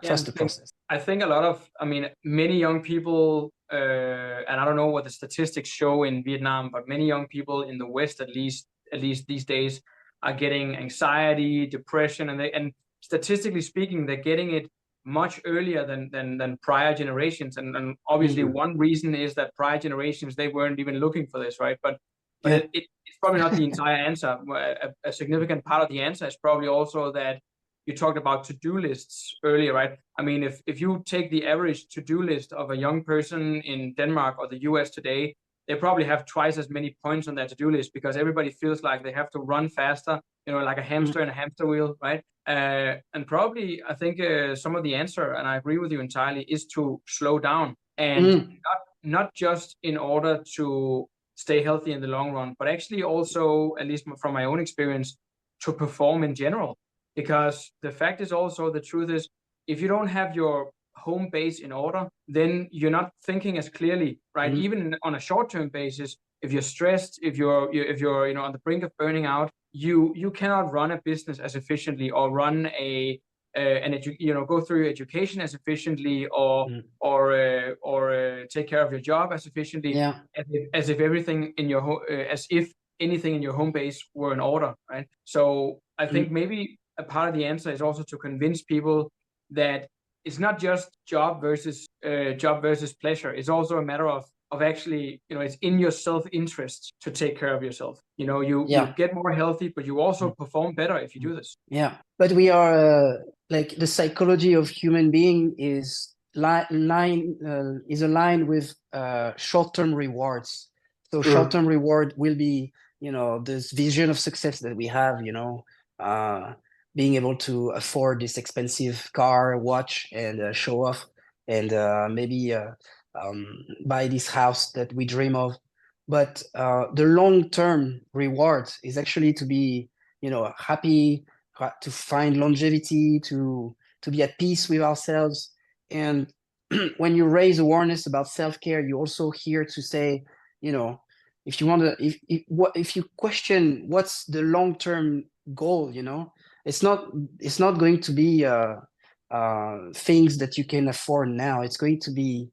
Speaker 2: Trust the process.
Speaker 1: I think a lot of, I mean, many young people, and I don't know what the statistics show in Vietnam, but many young people in the West, at least these days, are getting anxiety, depression, and statistically speaking, they're getting it much earlier than prior generations. And obviously, one reason is that prior generations, they weren't even looking for this, right? But it's probably not the entire answer. A significant part of the answer is probably also that you talked about to-do lists earlier, right? I mean, if you take the average to-do list of a young person in Denmark or the US today, they probably have twice as many points on their to-do list because everybody feels like they have to run faster, you know, like a hamster in a hamster wheel, right? And probably, I think some of the answer, and I agree with you entirely, is to slow down and not just in order to stay healthy in the long run, but actually also, at least from my own experience, to perform in general. Because the fact is also, the truth is, if you don't have your home base in order, then you're not thinking as clearly, right? Even on a short-term basis, if you're stressed, if you're you know, on the brink of burning out, you cannot run a business as efficiently or run you know, go through your education as efficiently or take care of your job as efficiently as if everything in your as if anything in your home base were in order, right? So I think maybe a part of the answer is also to convince people that it's not just job versus pleasure. It's also a matter of actually, you know, it's in your self-interest to take care of yourself. You know, you get more healthy, but you also perform better if you do this.
Speaker 2: Yeah, but we are like the psychology of human being is aligned with short-term rewards. So short-term reward will be, you know, this vision of success that we have, you know, being able to afford this expensive car, watch, and show off, and maybe buy this house that we dream of. But the long-term reward is actually to be, you know, happy, to find longevity, to be at peace with ourselves. And when you raise awareness about self-care, you're also here to say, you know, if you want to, if you question what's the long-term goal, you know, It's not going to be things that you can afford now. It's going to be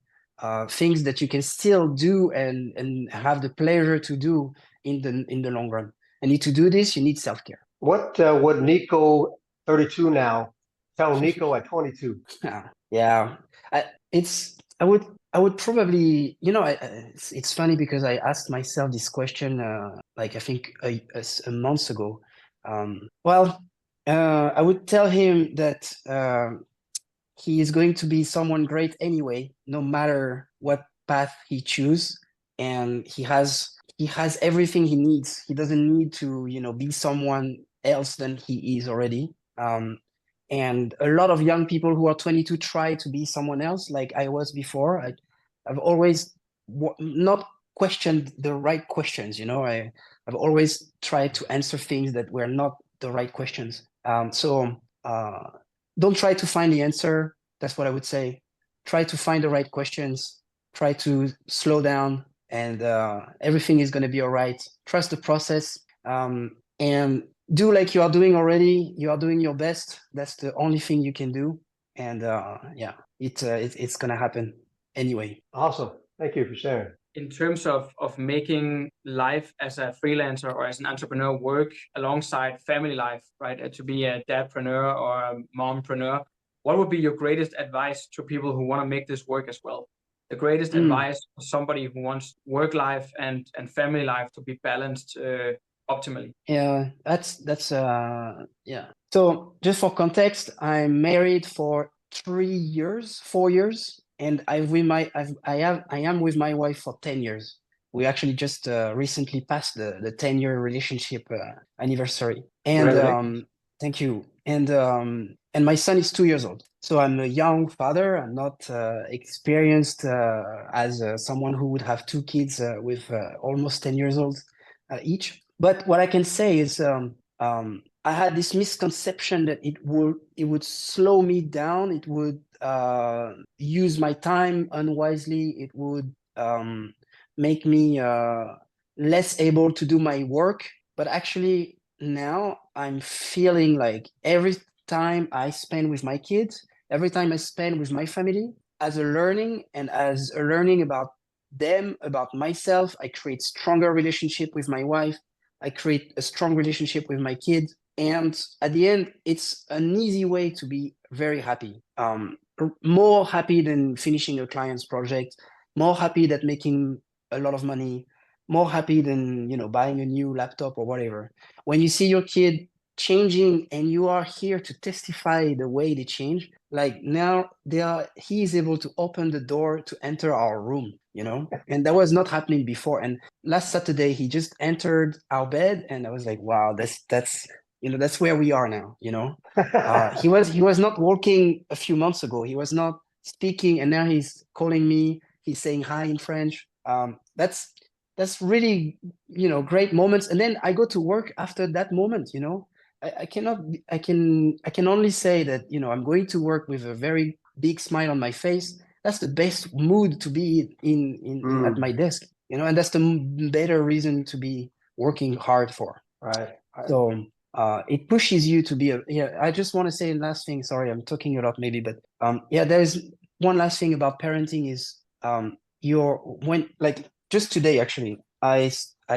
Speaker 2: things that you can still do and have the pleasure to do in the long run. And to do this, you need self-care.
Speaker 3: What would Nico, 32 now, tell Nico at 22?
Speaker 2: Yeah, I would probably, it's funny because I asked myself this question like I think a month ago. Well, I would tell him that he is going to be someone great anyway, no matter what path he chooses, and he has everything he needs. He doesn't need to, be someone else than he is already. And a lot of young people who are 22 try to be someone else, like I was before. I've always not questioned the right questions. I've always tried to answer things that were not the right questions. So don't try to find the answer. That's what I would say. Try to find the right questions. Try to slow down, and everything is going to be all right. Trust the process, and do like you are doing already. You are doing your best. That's the only thing you can do. And yeah, it's going to happen anyway.
Speaker 3: Awesome. Thank you for sharing.
Speaker 1: In terms of making life as a freelancer or as an entrepreneur work alongside family life, right? To be a dadpreneur or a mompreneur, what would be your greatest advice to people who want to make this work as well? The greatest advice for somebody who wants work life and family life to be balanced optimally.
Speaker 2: Yeah, that's yeah. So just for context, I'm married for 3 years, 4 years, and I am with my wife for 10 years. We actually just recently passed the 10-year relationship anniversary. And thank you. And my son is 2 years old. So I'm a young father. I'm not experienced as someone who would have two kids with almost 10 years old each. But what I can say is I had this misconception that it would slow me down. It would use my time unwisely. It would make me less able to do my work. But actually, now I'm feeling like every time I spend with my kids, every time I spend with my family, as a learning about them, about myself, I create stronger relationship with my wife. I create a strong relationship with my kids. And at the end, it's an easy way to be very happy. More happy than finishing a client's project, more happy than making a lot of money, more happy than buying a new laptop or whatever. When you see your kid changing and you are here to testify the way they change, like now he is able to open the door to enter our room, and that was not happening before. And last Saturday he just entered our bed, and I was like, wow, that's where we are now. He was not walking a few months ago. He was not speaking, and now he's calling me. He's saying hi in French. That's really great moments. And then I go to work after that moment. I can only say that I'm going to work with a very big smile on my face. That's the best mood to be in at my desk. And that's the better reason to be working hard for.
Speaker 3: Right.
Speaker 2: So it pushes you to be I just want to say last thing. Sorry, I'm talking a lot maybe, but there's one last thing about parenting is just today actually I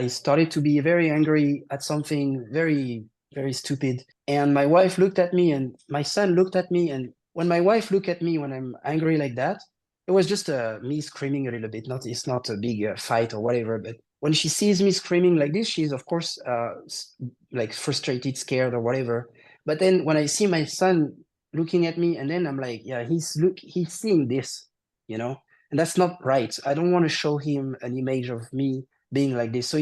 Speaker 2: started to be very angry at something very, very stupid, and my wife looked at me and my son looked at me, and when my wife looked at me when I'm angry like that, it was just me screaming a little bit. It's not a big fight or whatever, but when she sees me screaming like this, she's of course like frustrated, scared or whatever. But then when I see my son looking at me, and then I'm like, yeah, he's seeing this, and that's not right. I don't want to show him an image of me being like this. So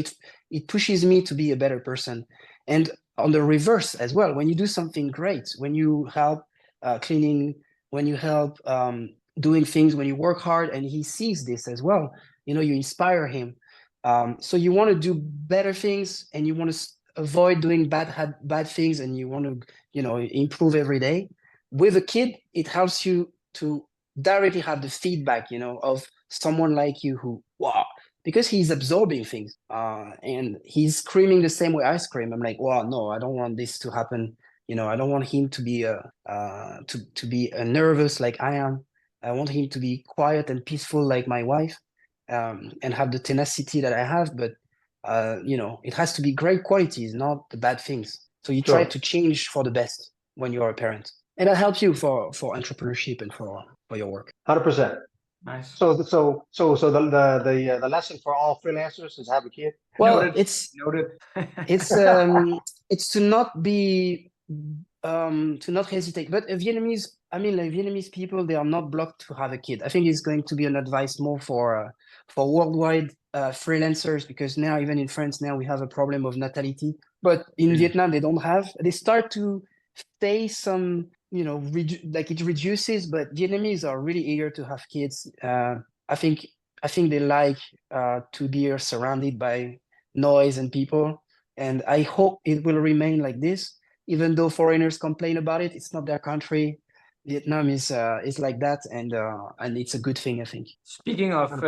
Speaker 2: it pushes me to be a better person. And on the reverse as well, when you do something great, when you help cleaning, when you help doing things, when you work hard, and he sees this as well, you inspire him. So you want to do better things, and you want to avoid doing bad things, and you want to improve every day. With a kid, it helps you to directly have the feedback of someone like you who, wow, because he's absorbing things and he's screaming the same way I scream. I'm like, wow, no, I don't want this to happen. I don't want him to be to be nervous like I am. I want him to be quiet and peaceful like my wife, and have the tenacity that I have. But it has to be great qualities, not the bad things. So you try
Speaker 3: Sure.
Speaker 2: to change for the best when you are a parent, and that helps you for entrepreneurship and for your work.
Speaker 3: 100%.
Speaker 1: Nice.
Speaker 3: So the lesson for all freelancers is have a kid.
Speaker 2: Well,
Speaker 1: Noted. Noted.
Speaker 2: it's to not be to not hesitate. But Vietnamese people, they are not blocked to have a kid. I think it's going to be an advice more for worldwide freelancers, because now even in France now we have a problem of natality. But in Vietnam they don't have. They start to stay some, like it reduces, but Vietnamese are really eager to have kids. I think they like to be surrounded by noise and people, and I hope it will remain like this. Even though foreigners complain about it, it's not their country. Vietnam is like that, and it's a good thing, I think.
Speaker 1: Speaking of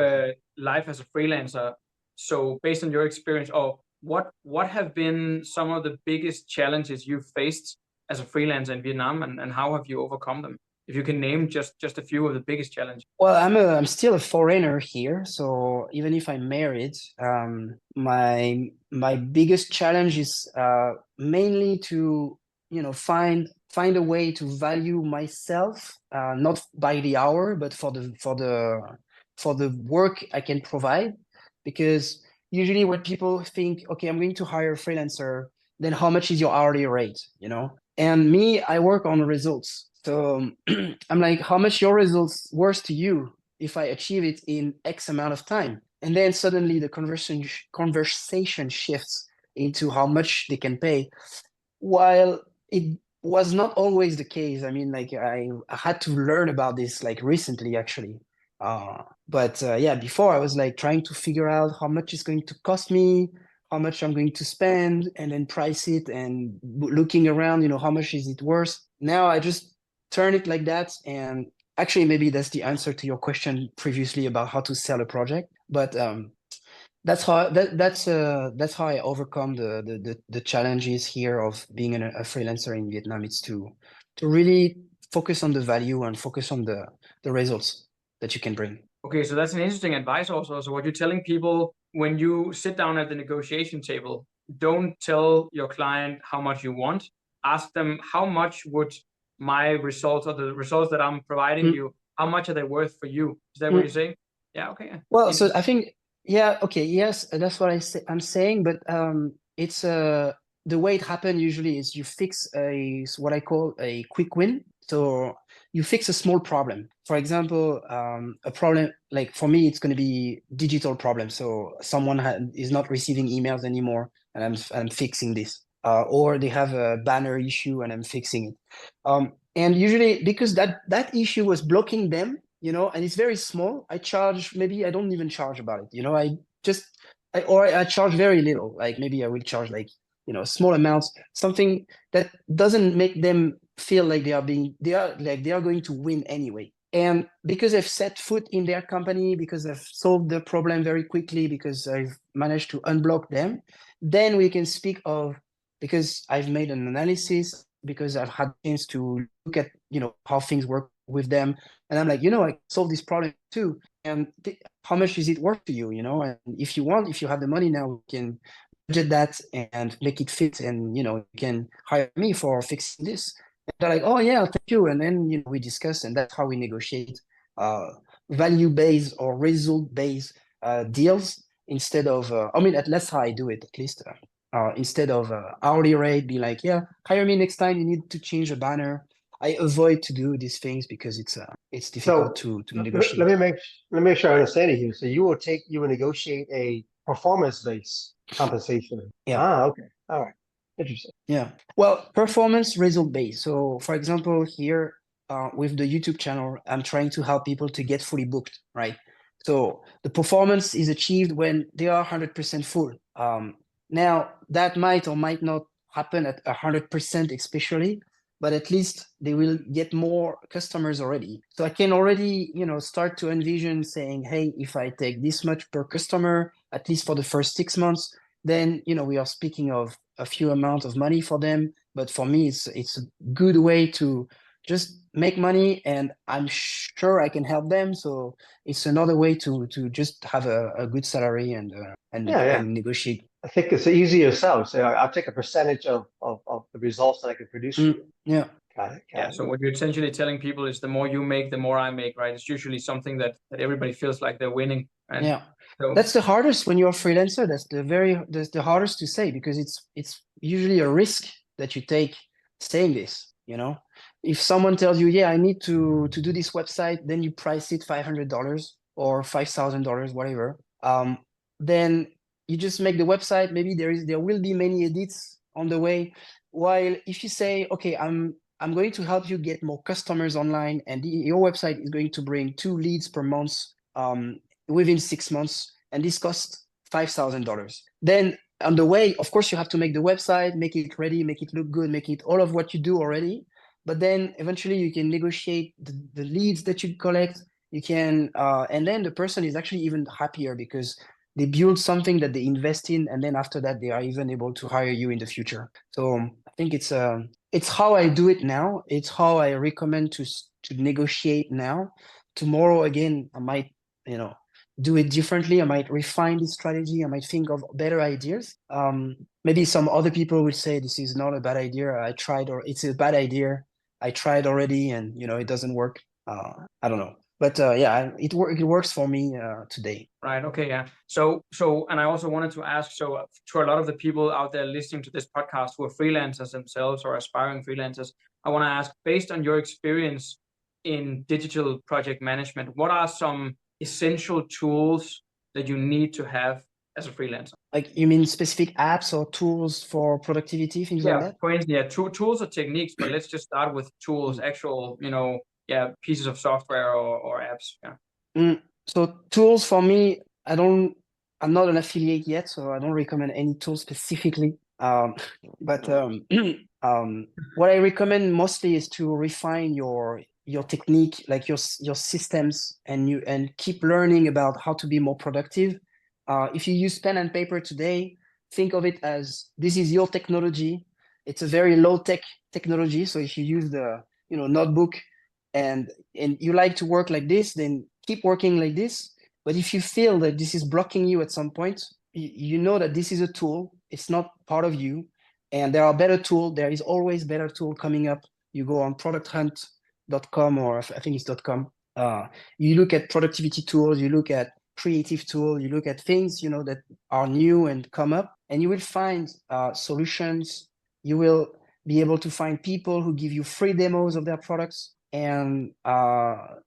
Speaker 1: life as a freelancer, so based on your experience, what have been some of the biggest challenges you've faced as a freelancer in Vietnam, and how have you overcome them? If you can name just a few of the biggest challenges.
Speaker 2: Well, I'm still a foreigner here, so even if I'm married, my biggest challenge is mainly to find a way to value myself, not by the hour, but for the work I can provide. Because usually when people think, okay, I'm going to hire a freelancer, then how much is your hourly rate? And me, I work on results. So I'm like, how much your results worth to you if I achieve it in X amount of time? And then suddenly the conversation shifts into how much they can pay. While it was not always the case. I mean, like I had to learn about this like recently, actually. But yeah, before I was like trying to figure out how much it's going to cost me, how much I'm going to spend, and then price it, and looking around, how much is it worth? Now I just turn it like that. And actually, maybe that's the answer to your question previously about how to sell a project. But that's how I overcome the challenges here of being a freelancer in Vietnam. It's to really focus on the value and focus on the results that you can bring.
Speaker 1: Okay, so that's an interesting advice also. So what you're telling people when you sit down at the negotiation table, don't tell your client how much you want. Ask them how much would my results or the results that I'm providing you, how much are they worth for you? Is that what you're saying? Yeah, okay.
Speaker 2: Well, so I think, yeah, okay, yes, that's what I'm saying, but it's the way it happened usually is you fix what I call a quick win. So you fix a small problem. For example, a problem, like for me, it's going to be digital problem. So someone is not receiving emails anymore, and I'm fixing this. Or they have a banner issue and I'm fixing it. And usually because that issue was blocking them, and it's very small, I don't even charge about it. I charge very little. Like maybe I will charge like, small amounts, something that doesn't make them feel like they are going to win anyway. And because I've set foot in their company, because I've solved the problem very quickly, because I've managed to unblock them, then we can speak of, because I've made an analysis, because I've had a chance to look at, how things work with them. And I'm like, I solved this problem too. And how much is it worth to you, And if you have the money now, we can budget that and make it fit. And, you can hire me for fixing this. And they're like, oh yeah, thank you. And then, we discuss, and that's how we negotiate value-based or result-based deals instead of, that's how I do it, at least. Instead of hourly rate, be like, yeah, hire me next time you need to change a banner. I avoid to do these things because it's difficult to negotiate.
Speaker 3: Let me make sure I understand you. So you will negotiate a performance-based compensation.
Speaker 2: Yeah.
Speaker 3: Okay. All right. Interesting.
Speaker 2: Yeah. Well, performance result based. So for example, here with the YouTube channel, I'm trying to help people to get fully booked, right? So the performance is achieved when they are 100% full. Now that might or might not happen at 100%, especially, but at least they will get more customers already. So I can already, start to envision saying, hey, if I take this much per customer, at least for the first 6 months, then, we are speaking of a few amount of money for them, but for me, it's a good way to just make money, and I'm sure I can help them. So it's another way to just have a good salary and
Speaker 3: Yeah.
Speaker 2: negotiate.
Speaker 3: I think it's easier sell. So I'll take a percentage of the results that I can produce for you.
Speaker 2: Yeah.
Speaker 3: Got it.
Speaker 1: Yeah.
Speaker 3: Got
Speaker 1: So
Speaker 3: it.
Speaker 1: what you're essentially telling people is the more you make, the more I make, right? It's usually something that everybody feels like they're winning. And
Speaker 2: Yeah.
Speaker 1: so
Speaker 2: That's the hardest when you're a freelancer. That's the hardest to say, because it's usually a risk that you take saying this, you know. If someone tells you, yeah, I need to do this website, then you price it $500 or $5,000, whatever. Then you just make the website. Maybe there will be many edits on the way. While if you say, okay, I'm going to help you get more customers online, and your website is going to bring 2 leads per month within 6 months, and this costs $5,000. Then on the way, of course, you have to make the website, make it ready, make it look good, make it all of what you do already. But then eventually you can negotiate the leads that you collect. You can, and then the person is actually even happier because they build something that they invest in, and then after that they are even able to hire you in the future. So I think it's how I do it now. It's how I recommend to negotiate now. Tomorrow again, I might, do it differently. I might refine this strategy. I might think of better ideas. Maybe some other people will say this is not a bad idea. I tried, or it's a bad idea. I tried already, and it doesn't work. I don't know, but yeah, it works for me today.
Speaker 1: right. Okay. Yeah. So, and I also wanted to ask, so to a lot of the people out there listening to this podcast who are freelancers themselves or aspiring freelancers, I want to ask, based on your experience in digital project management, what are some essential tools that you need to have as a freelancer?
Speaker 2: Like, you mean specific apps or tools for productivity, things like
Speaker 1: Yeah,
Speaker 2: that?
Speaker 1: for instance, yeah, tools or techniques, but let's just start with tools, actual, yeah, pieces of software or apps. Yeah.
Speaker 2: So tools for me, I'm not an affiliate yet, so I don't recommend any tool specifically. But what I recommend mostly is to refine your technique, like your systems, and keep learning about how to be more productive. If you use pen and paper today, think of it as this is your technology. It's a very low tech technology. So if you use the notebook and you like to work like this, then keep working like this. But if you feel that this is blocking you at some point, you know that this is a tool. It's not part of you. And there are better tools. There is always better tool coming up. You go on producthunt.com, or I think it's .com. You look at productivity tools. You look at creative tools. You look at things that are new and come up, and you will find solutions. You will be able to find people who give you free demos of their products, and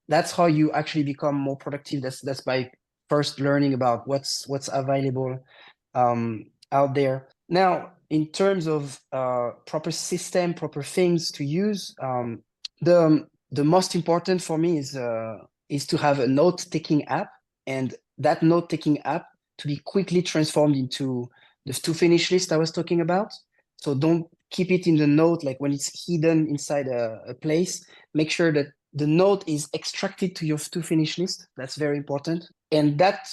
Speaker 2: that's how you actually become more productive. That's by first learning about what's available out there. Now, in terms of proper system, proper things to use, the most important for me is to have a note-taking app, and that note-taking app to be quickly transformed into the to-finish list I was talking about. So don't keep it in the note, like when it's hidden inside a place. Make sure that the note is extracted to your to-finish list. That's very important. And that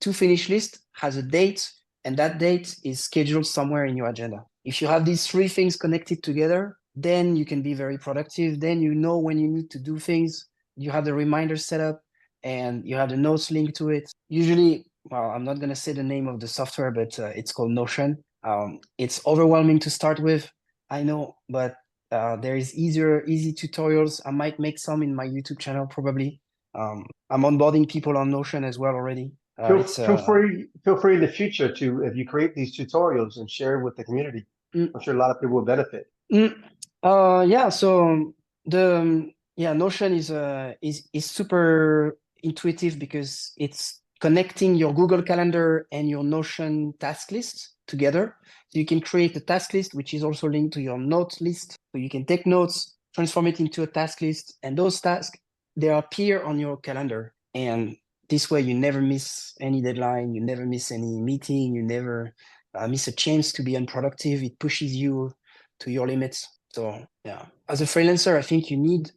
Speaker 2: to-finish list has a date, and that date is scheduled somewhere in your agenda. If you have these 3 things connected together, then you can be very productive. Then you know when you need to do things. You have the reminder set up, and you have the notes linked to it. Usually, well, I'm not going to say the name of the software, but it's called Notion. It's overwhelming to start with, I know, but there is easy tutorials. I might make some in my YouTube channel, probably. I'm onboarding people on Notion as well already.
Speaker 3: Feel free in the future to, if you create these tutorials, and share with the community. I'm sure a lot of people will benefit.
Speaker 2: Yeah. So Notion is super intuitive because it's connecting your Google Calendar and your Notion task list together. So you can create a task list, which is also linked to your note list. So you can take notes, transform it into a task list, and those tasks, they appear on your calendar. And this way you never miss any deadline, you never miss any meeting, you never miss a chance to be unproductive. It pushes you to your limits. So yeah, as a freelancer, I think you need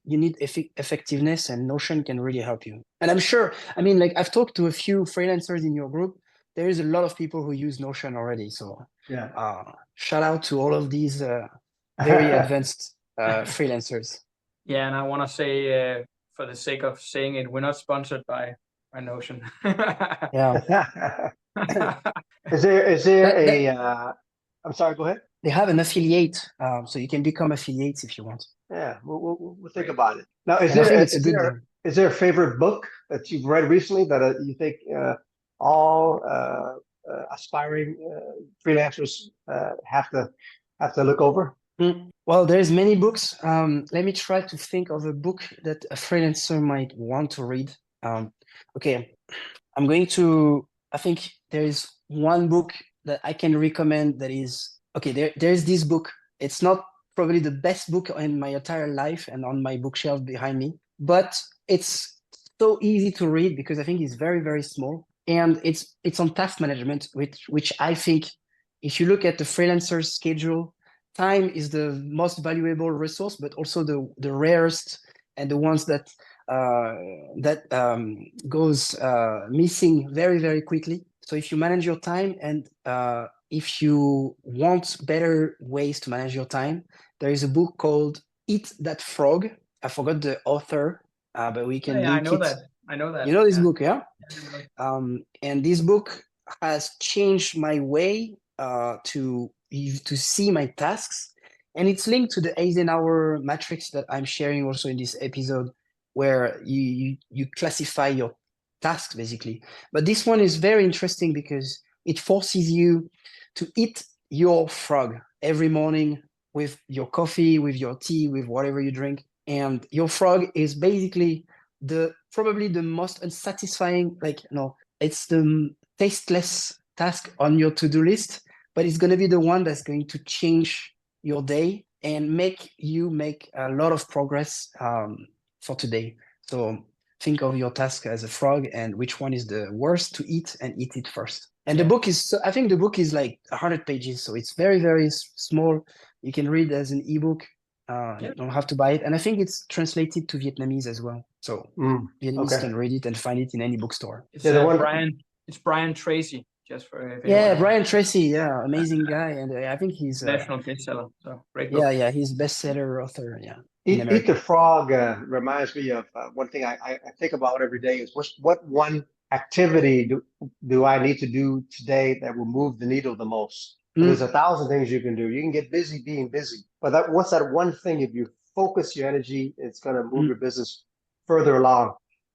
Speaker 2: effectiveness, and Notion can really help you. And I'm sure, I mean, like, I've talked to a few freelancers in your group. there is a lot of people who use Notion already. So
Speaker 3: Yeah.
Speaker 2: shout out to all of these very advanced freelancers.
Speaker 1: Yeah, and I want to say, for the sake of saying it, we're not sponsored by Notion.
Speaker 2: Yeah.
Speaker 3: Is there
Speaker 2: That,
Speaker 3: a I'm sorry, go ahead.
Speaker 2: they have an affiliate, so you can become affiliates if you want.
Speaker 3: Yeah, we'll think about it. Now,
Speaker 2: And I think it's
Speaker 3: is there a favorite book that you've read recently that you think all aspiring freelancers have to look over?
Speaker 2: Well, there's many books. Let me try to think of a book that a freelancer might want to read. Okay, I think there is one book that I can recommend that is, okay, there's this book. It's not probably the best book in my entire life and on my bookshelf behind me, but it's so easy to read because I think it's very, very small. And it's on task management, which I think if you look at the freelancer's schedule, time is the most valuable resource, but also the rarest and the ones that goes missing very, very quickly. So if you manage your time and if you want better ways to manage your time, there is a book called Eat That Frog. I forgot the author, but we can link it.
Speaker 1: I know that.
Speaker 2: You know this book, yeah? And this book has changed my way to see my tasks. And it's linked to the Eisenhower matrix that I'm sharing also in this episode, where you classify your tasks basically. But this one is very interesting because it forces you to eat your frog every morning with your coffee, with your tea, with whatever you drink. And your frog is basically probably the most unsatisfying, it's the tasteless task on your to-do list, but it's going to be the one that's going to change your day and make you make a lot of progress for today. So think of your task as a frog and which one is the worst to eat and eat it first. And the book is, I think the book is like 100 pages. So it's very, very small. You can read as an ebook. You don't have to buy it. And I think it's translated to Vietnamese as well. So Vietnamese can read it and find it in any bookstore.
Speaker 1: It's Brian Tracy, just for
Speaker 2: Brian Tracy, amazing guy. And I think he's
Speaker 1: national bestseller. So great book.
Speaker 2: Yeah, he's bestseller author. Yeah.
Speaker 3: Eat the Frog reminds me of one thing I think about every day is what one activity do I need to do today that will move the needle the most? There's 1,000 things you can do. You can get busy being busy, but what's that one thing? If you focus your energy, it's going to move your business further along,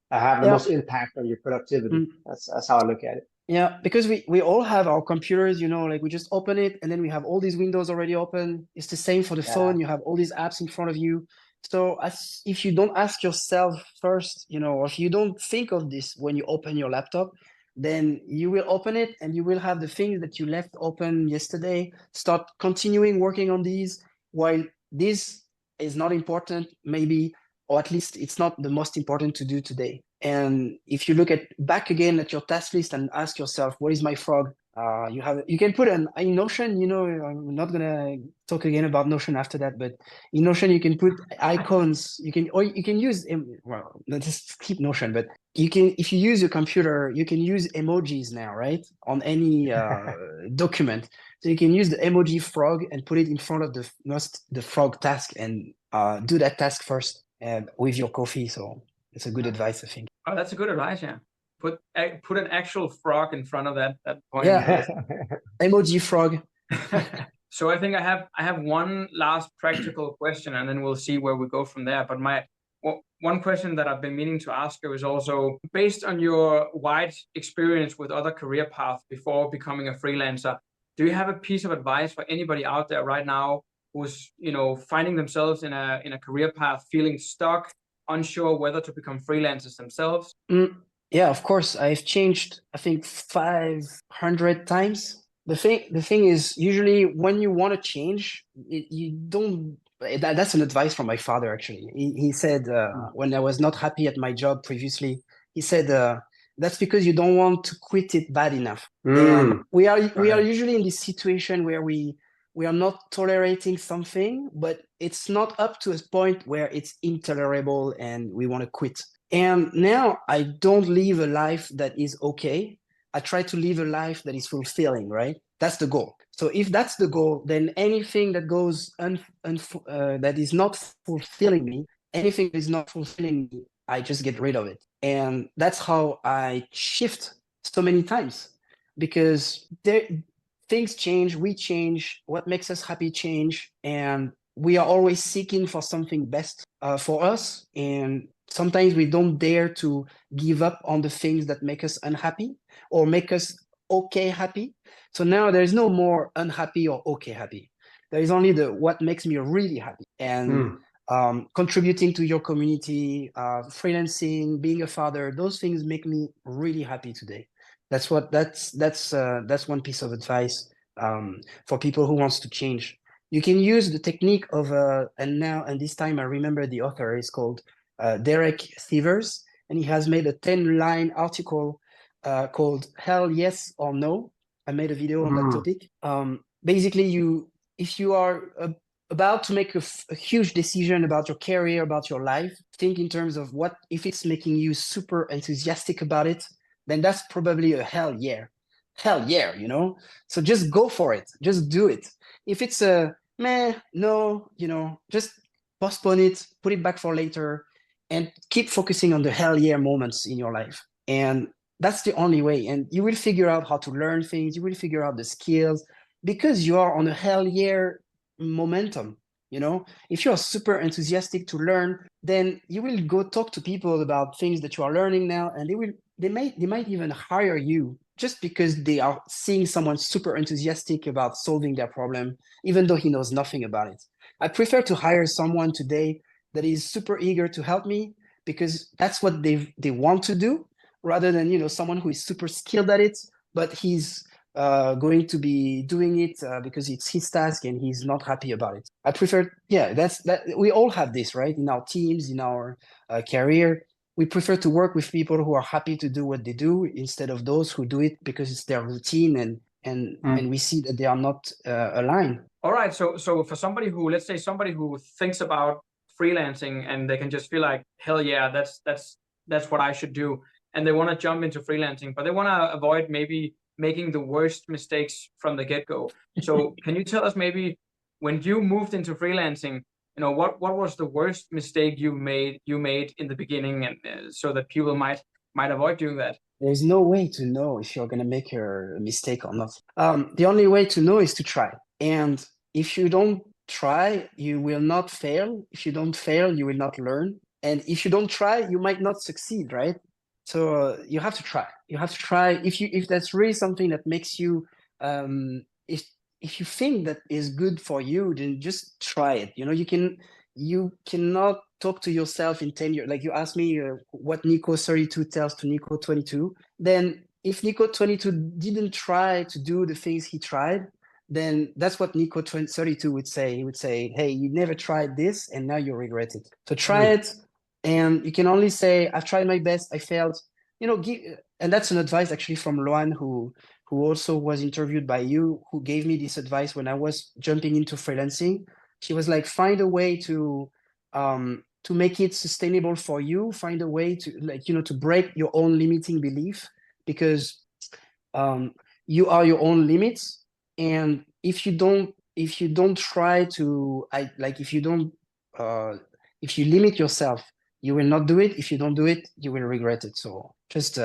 Speaker 3: have the most impact on your productivity. That's how I look at it.
Speaker 2: Yeah, because we all have our computers, like we just open it and then we have all these windows already open. It's the same for the phone. You have all these apps in front of you. So if you don't ask yourself first, or if you don't think of this when you open your laptop, then you will open it and you will have the things that you left open yesterday, start continuing working on these while this is not important, maybe, or at least it's not the most important to do today. And if you look back again at your task list and ask yourself, what is my frog? You can put in Notion, I'm not gonna talk again about Notion after that, but in Notion you can put icons. You can use, well, let's just keep Notion, but if you use your computer, you can use emojis now, right? On any document. So you can use the emoji frog and put it in front of the frog task and do that task first with your coffee. So it's a good advice, I think.
Speaker 1: Oh, that's a good advice, yeah. Put an actual frog in front of that point.
Speaker 2: Yeah, emoji frog.
Speaker 1: So I think I have one last practical question, and then we'll see where we go from there. But one question that I've been meaning to ask you is also based on your wide experience with other career paths before becoming a freelancer. Do you have a piece of advice for anybody out there right now who's finding themselves in a career path, feeling stuck, unsure whether to become freelancers themselves?
Speaker 2: Yeah, of course. I've changed, I think, 500 times. The thing is, usually when you want to change, you don't. That's an advice from my father, actually. He said when I was not happy at my job previously, he said that's because you don't want to quit it bad enough. And we are usually in this situation where we are not tolerating something, but it's not up to a point where it's intolerable and we want to quit. And now I don't live a life that is okay. I try to live a life that is fulfilling, right? That's the goal. So if that's the goal, then anything that goes that is not fulfilling me, anything that is not fulfilling me, I just get rid of it. And that's how I shift so many times, because things change, we change, what makes us happy change, and we are always seeking for something best for us. And sometimes we don't dare to give up on the things that make us unhappy or make us okay happy. So now there's no more unhappy or okay happy. There is only the what makes me really happy. And contributing to your community, freelancing, being a father, those things make me really happy today. That's one piece of advice for people who wants to change. You can use the technique of and this time I remember the author is called Derek Sivers, and he has made a 10-line article called Hell Yes or No. I made a video on that topic. Basically, if you are about to make a huge decision about your career, about your life, think in terms of what if it's making you super enthusiastic about it, then that's probably a hell yeah. Hell yeah, you know? So just go for it. Just do it. If it's a meh, no, you know, just postpone it, put it back for later, and keep focusing on the hell yeah moments in your life. And that's the only way. And you will figure out how to learn things. You will figure out the skills because you are on a hell yeah momentum. You know, if you are super enthusiastic to learn, then you will go talk to people about things that you are learning now, and they might even hire you just because they are seeing someone super enthusiastic about solving their problem, even though he knows nothing about it. I prefer to hire someone today that is super eager to help me because that's what they want to do, rather than, you know, someone who is super skilled at it, but he's going to be doing it because it's his task and he's not happy about it. I prefer, that we all have this, right? In our teams, in our career, we prefer to work with people who are happy to do what they do instead of those who do it because it's their routine and we see that they are not aligned.
Speaker 1: All right. So for somebody who, let's say somebody who thinks about freelancing and they can just feel like, hell yeah, that's what I should do. And they want to jump into freelancing, but they want to avoid maybe making the worst mistakes from the get-go. So can you tell us maybe when you moved into freelancing, you know, what was the worst mistake you made in the beginning, and so that people might avoid doing that?
Speaker 2: There's no way to know if you're going to make a mistake or not. The only way to know is to try. And if you don't try, you will not fail. If you don't fail, you will not learn. And if you don't try, you might not succeed, right? So you have to try. You have to try. If that's really something that makes you, if you think that is good for you, then just try it. You know, you cannot talk to yourself in 10 years. Like you asked me what Nico 32 tells to Nico 22. Then if Nico 22 didn't try to do the things he tried, then that's what Nico 32 would say. He would say, hey, you never tried this and now you regret it. So try it. And you can only say, I've tried my best, I failed. You know, and that's an advice actually from Loan, who also was interviewed by you, who gave me this advice when I was jumping into freelancing. She was like, find a way to make it sustainable for you. Find a way to, like, you know, to break your own limiting belief, because you are your own limits. And if you don't try to, if you limit yourself, you will not do it. If you don't do it, you will regret it. So just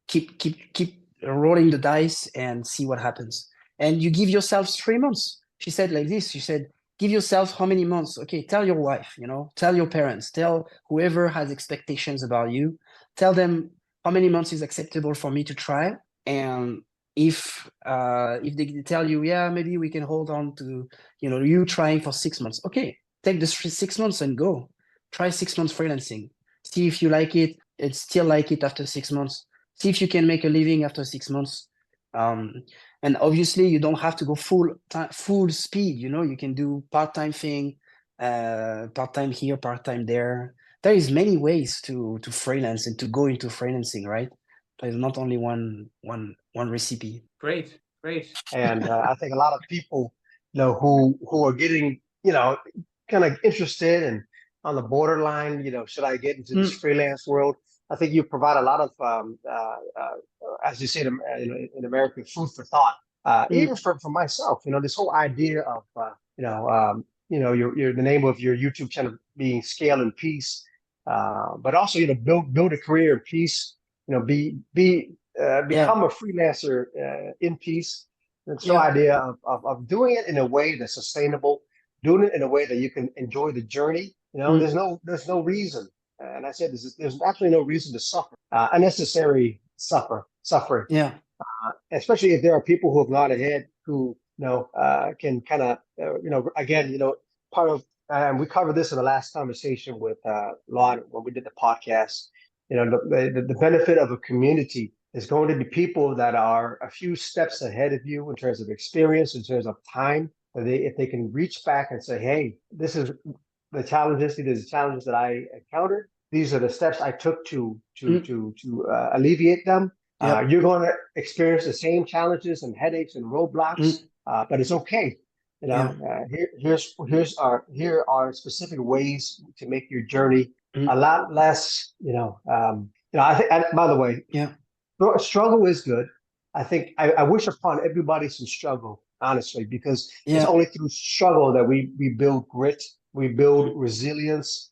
Speaker 2: keep rolling the dice and see what happens. And you give yourself 3 months. She said like this. She said, give yourself how many months? Okay, tell your wife, you know, tell your parents, tell whoever has expectations about you, tell them how many months is acceptable for me to try. And if they tell you, yeah, maybe we can hold on to, you know, you trying for 6 months. Okay, take the 6 months and go. Try 6 months freelancing. See if you like it and still like it after 6 months. See if you can make a living after 6 months. And obviously, you don't have to go full speed. You know, you can do part-time thing, part-time here, part-time there. There is many ways to freelance and to go into freelancing, right? There's not only one recipe.
Speaker 1: Great.
Speaker 3: And I think a lot of people, you know, who are getting, you know, kind of interested and on the borderline, you know, should I get into this freelance world? I think you provide a lot of, as you say in America, food for thought. Even for myself, this whole idea of, your the name of your YouTube channel being Scale in Peace, but also, build a career in peace. Become a freelancer in peace. It's the idea of doing it in a way that's sustainable, doing it in a way that you can enjoy the journey. There's no reason, and I said there's absolutely no reason to suffer, unnecessary suffering.
Speaker 2: Yeah.
Speaker 3: Especially if there are people who have gone ahead who can kind of again part of we covered this in the last conversation with Lon when we did the podcast. The benefit of a community is going to be people that are a few steps ahead of you in terms of experience, in terms of time. If they can reach back and say, hey, this is the challenges, these are the challenges that I encountered. These are the steps I took to alleviate them. You're going to experience the same challenges and headaches and roadblocks, but it's okay. Here are specific ways to make your journey a lot less. I think. By the way, struggle is good. I think I wish upon everybody some struggle, honestly, because it's only through struggle that we build grit, we build resilience,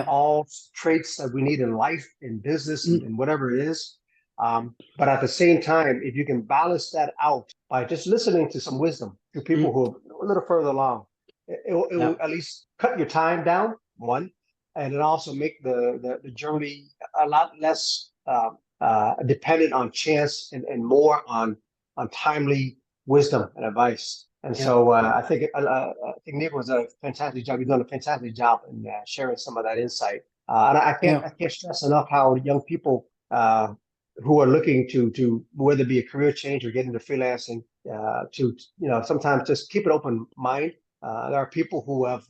Speaker 3: all traits that we need in life, in business, and whatever it is. But at the same time, if you can balance that out by just listening to some wisdom to people who are a little further along, it will at least cut your time down, one, and it also make the journey a lot less dependent on chance and more on timely wisdom and advice. And so I think Nico was a fantastic job. You've done a fantastic job in sharing some of that insight. And I can't stress enough how young people who are looking to whether it be a career change or get into freelancing, to sometimes just keep an open mind. There are people who have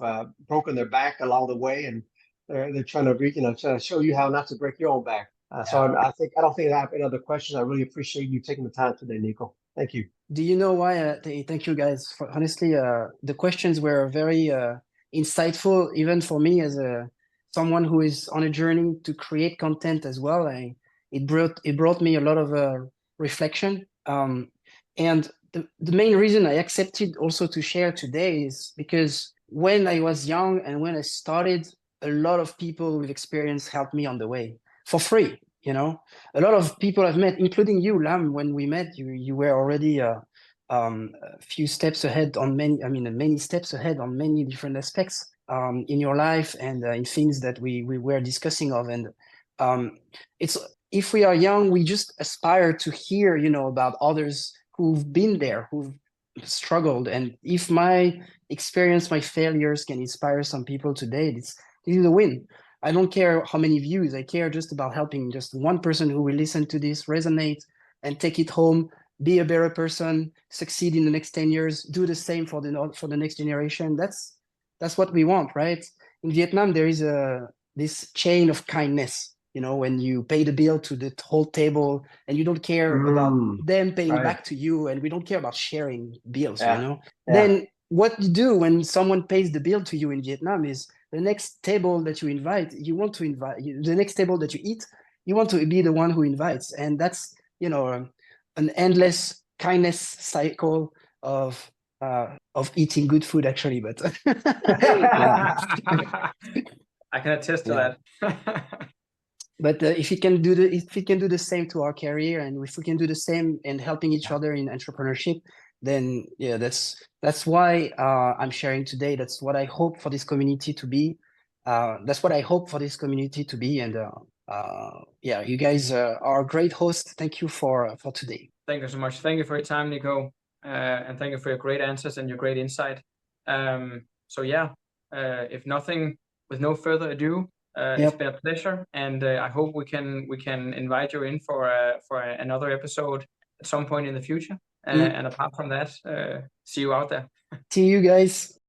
Speaker 3: broken their back along the way, and they're trying to show you how not to break your own back. So I don't think I have any other questions. I really appreciate you taking the time today, Nico. Thank you.
Speaker 2: Do you know why? Thank you guys. Honestly, the questions were very insightful, even for me as someone who is on a journey to create content as well. It brought me a lot of reflection. And the main reason I accepted also to share today is because when I was young and when I started, a lot of people with experience helped me on the way for free. A lot of people I've met, including you, Lam. When we met, you were already a few steps ahead on many steps ahead on many different aspects in your life and in things that we were discussing of. And it's, if we are young, we just aspire to hear, about others who've been there, who've struggled. And if my experience, my failures can inspire some people today, this is a win. I don't care how many views. I care just about helping just one person who will listen to this, resonate, and take it home, be a better person, succeed in the next 10 years, do the same for the next generation. That's what we want, right? In Vietnam, there is this chain of kindness. When you pay the bill to the whole table and you don't care about them paying back to you, and we don't care about sharing bills, Then what you do when someone pays the bill to you in Vietnam is the next table that you invite, the next table that you eat, you want to be the one who invites. And that's, an endless kindness cycle of eating good food, actually. But
Speaker 1: I can attest to that.
Speaker 2: But if we can do the same to our career, and if we can do the same in helping each other in entrepreneurship, then that's why I'm sharing today. That's what I hope for this community to be. And you guys are a great host. Thank you for today.
Speaker 1: Thank you so much. Thank you for your time, Nico, and thank you for your great answers and your great insight. With no further ado, it's been a pleasure, and I hope we can invite you in for another episode at some point in the future. And apart from that, see you out there.
Speaker 2: See you guys.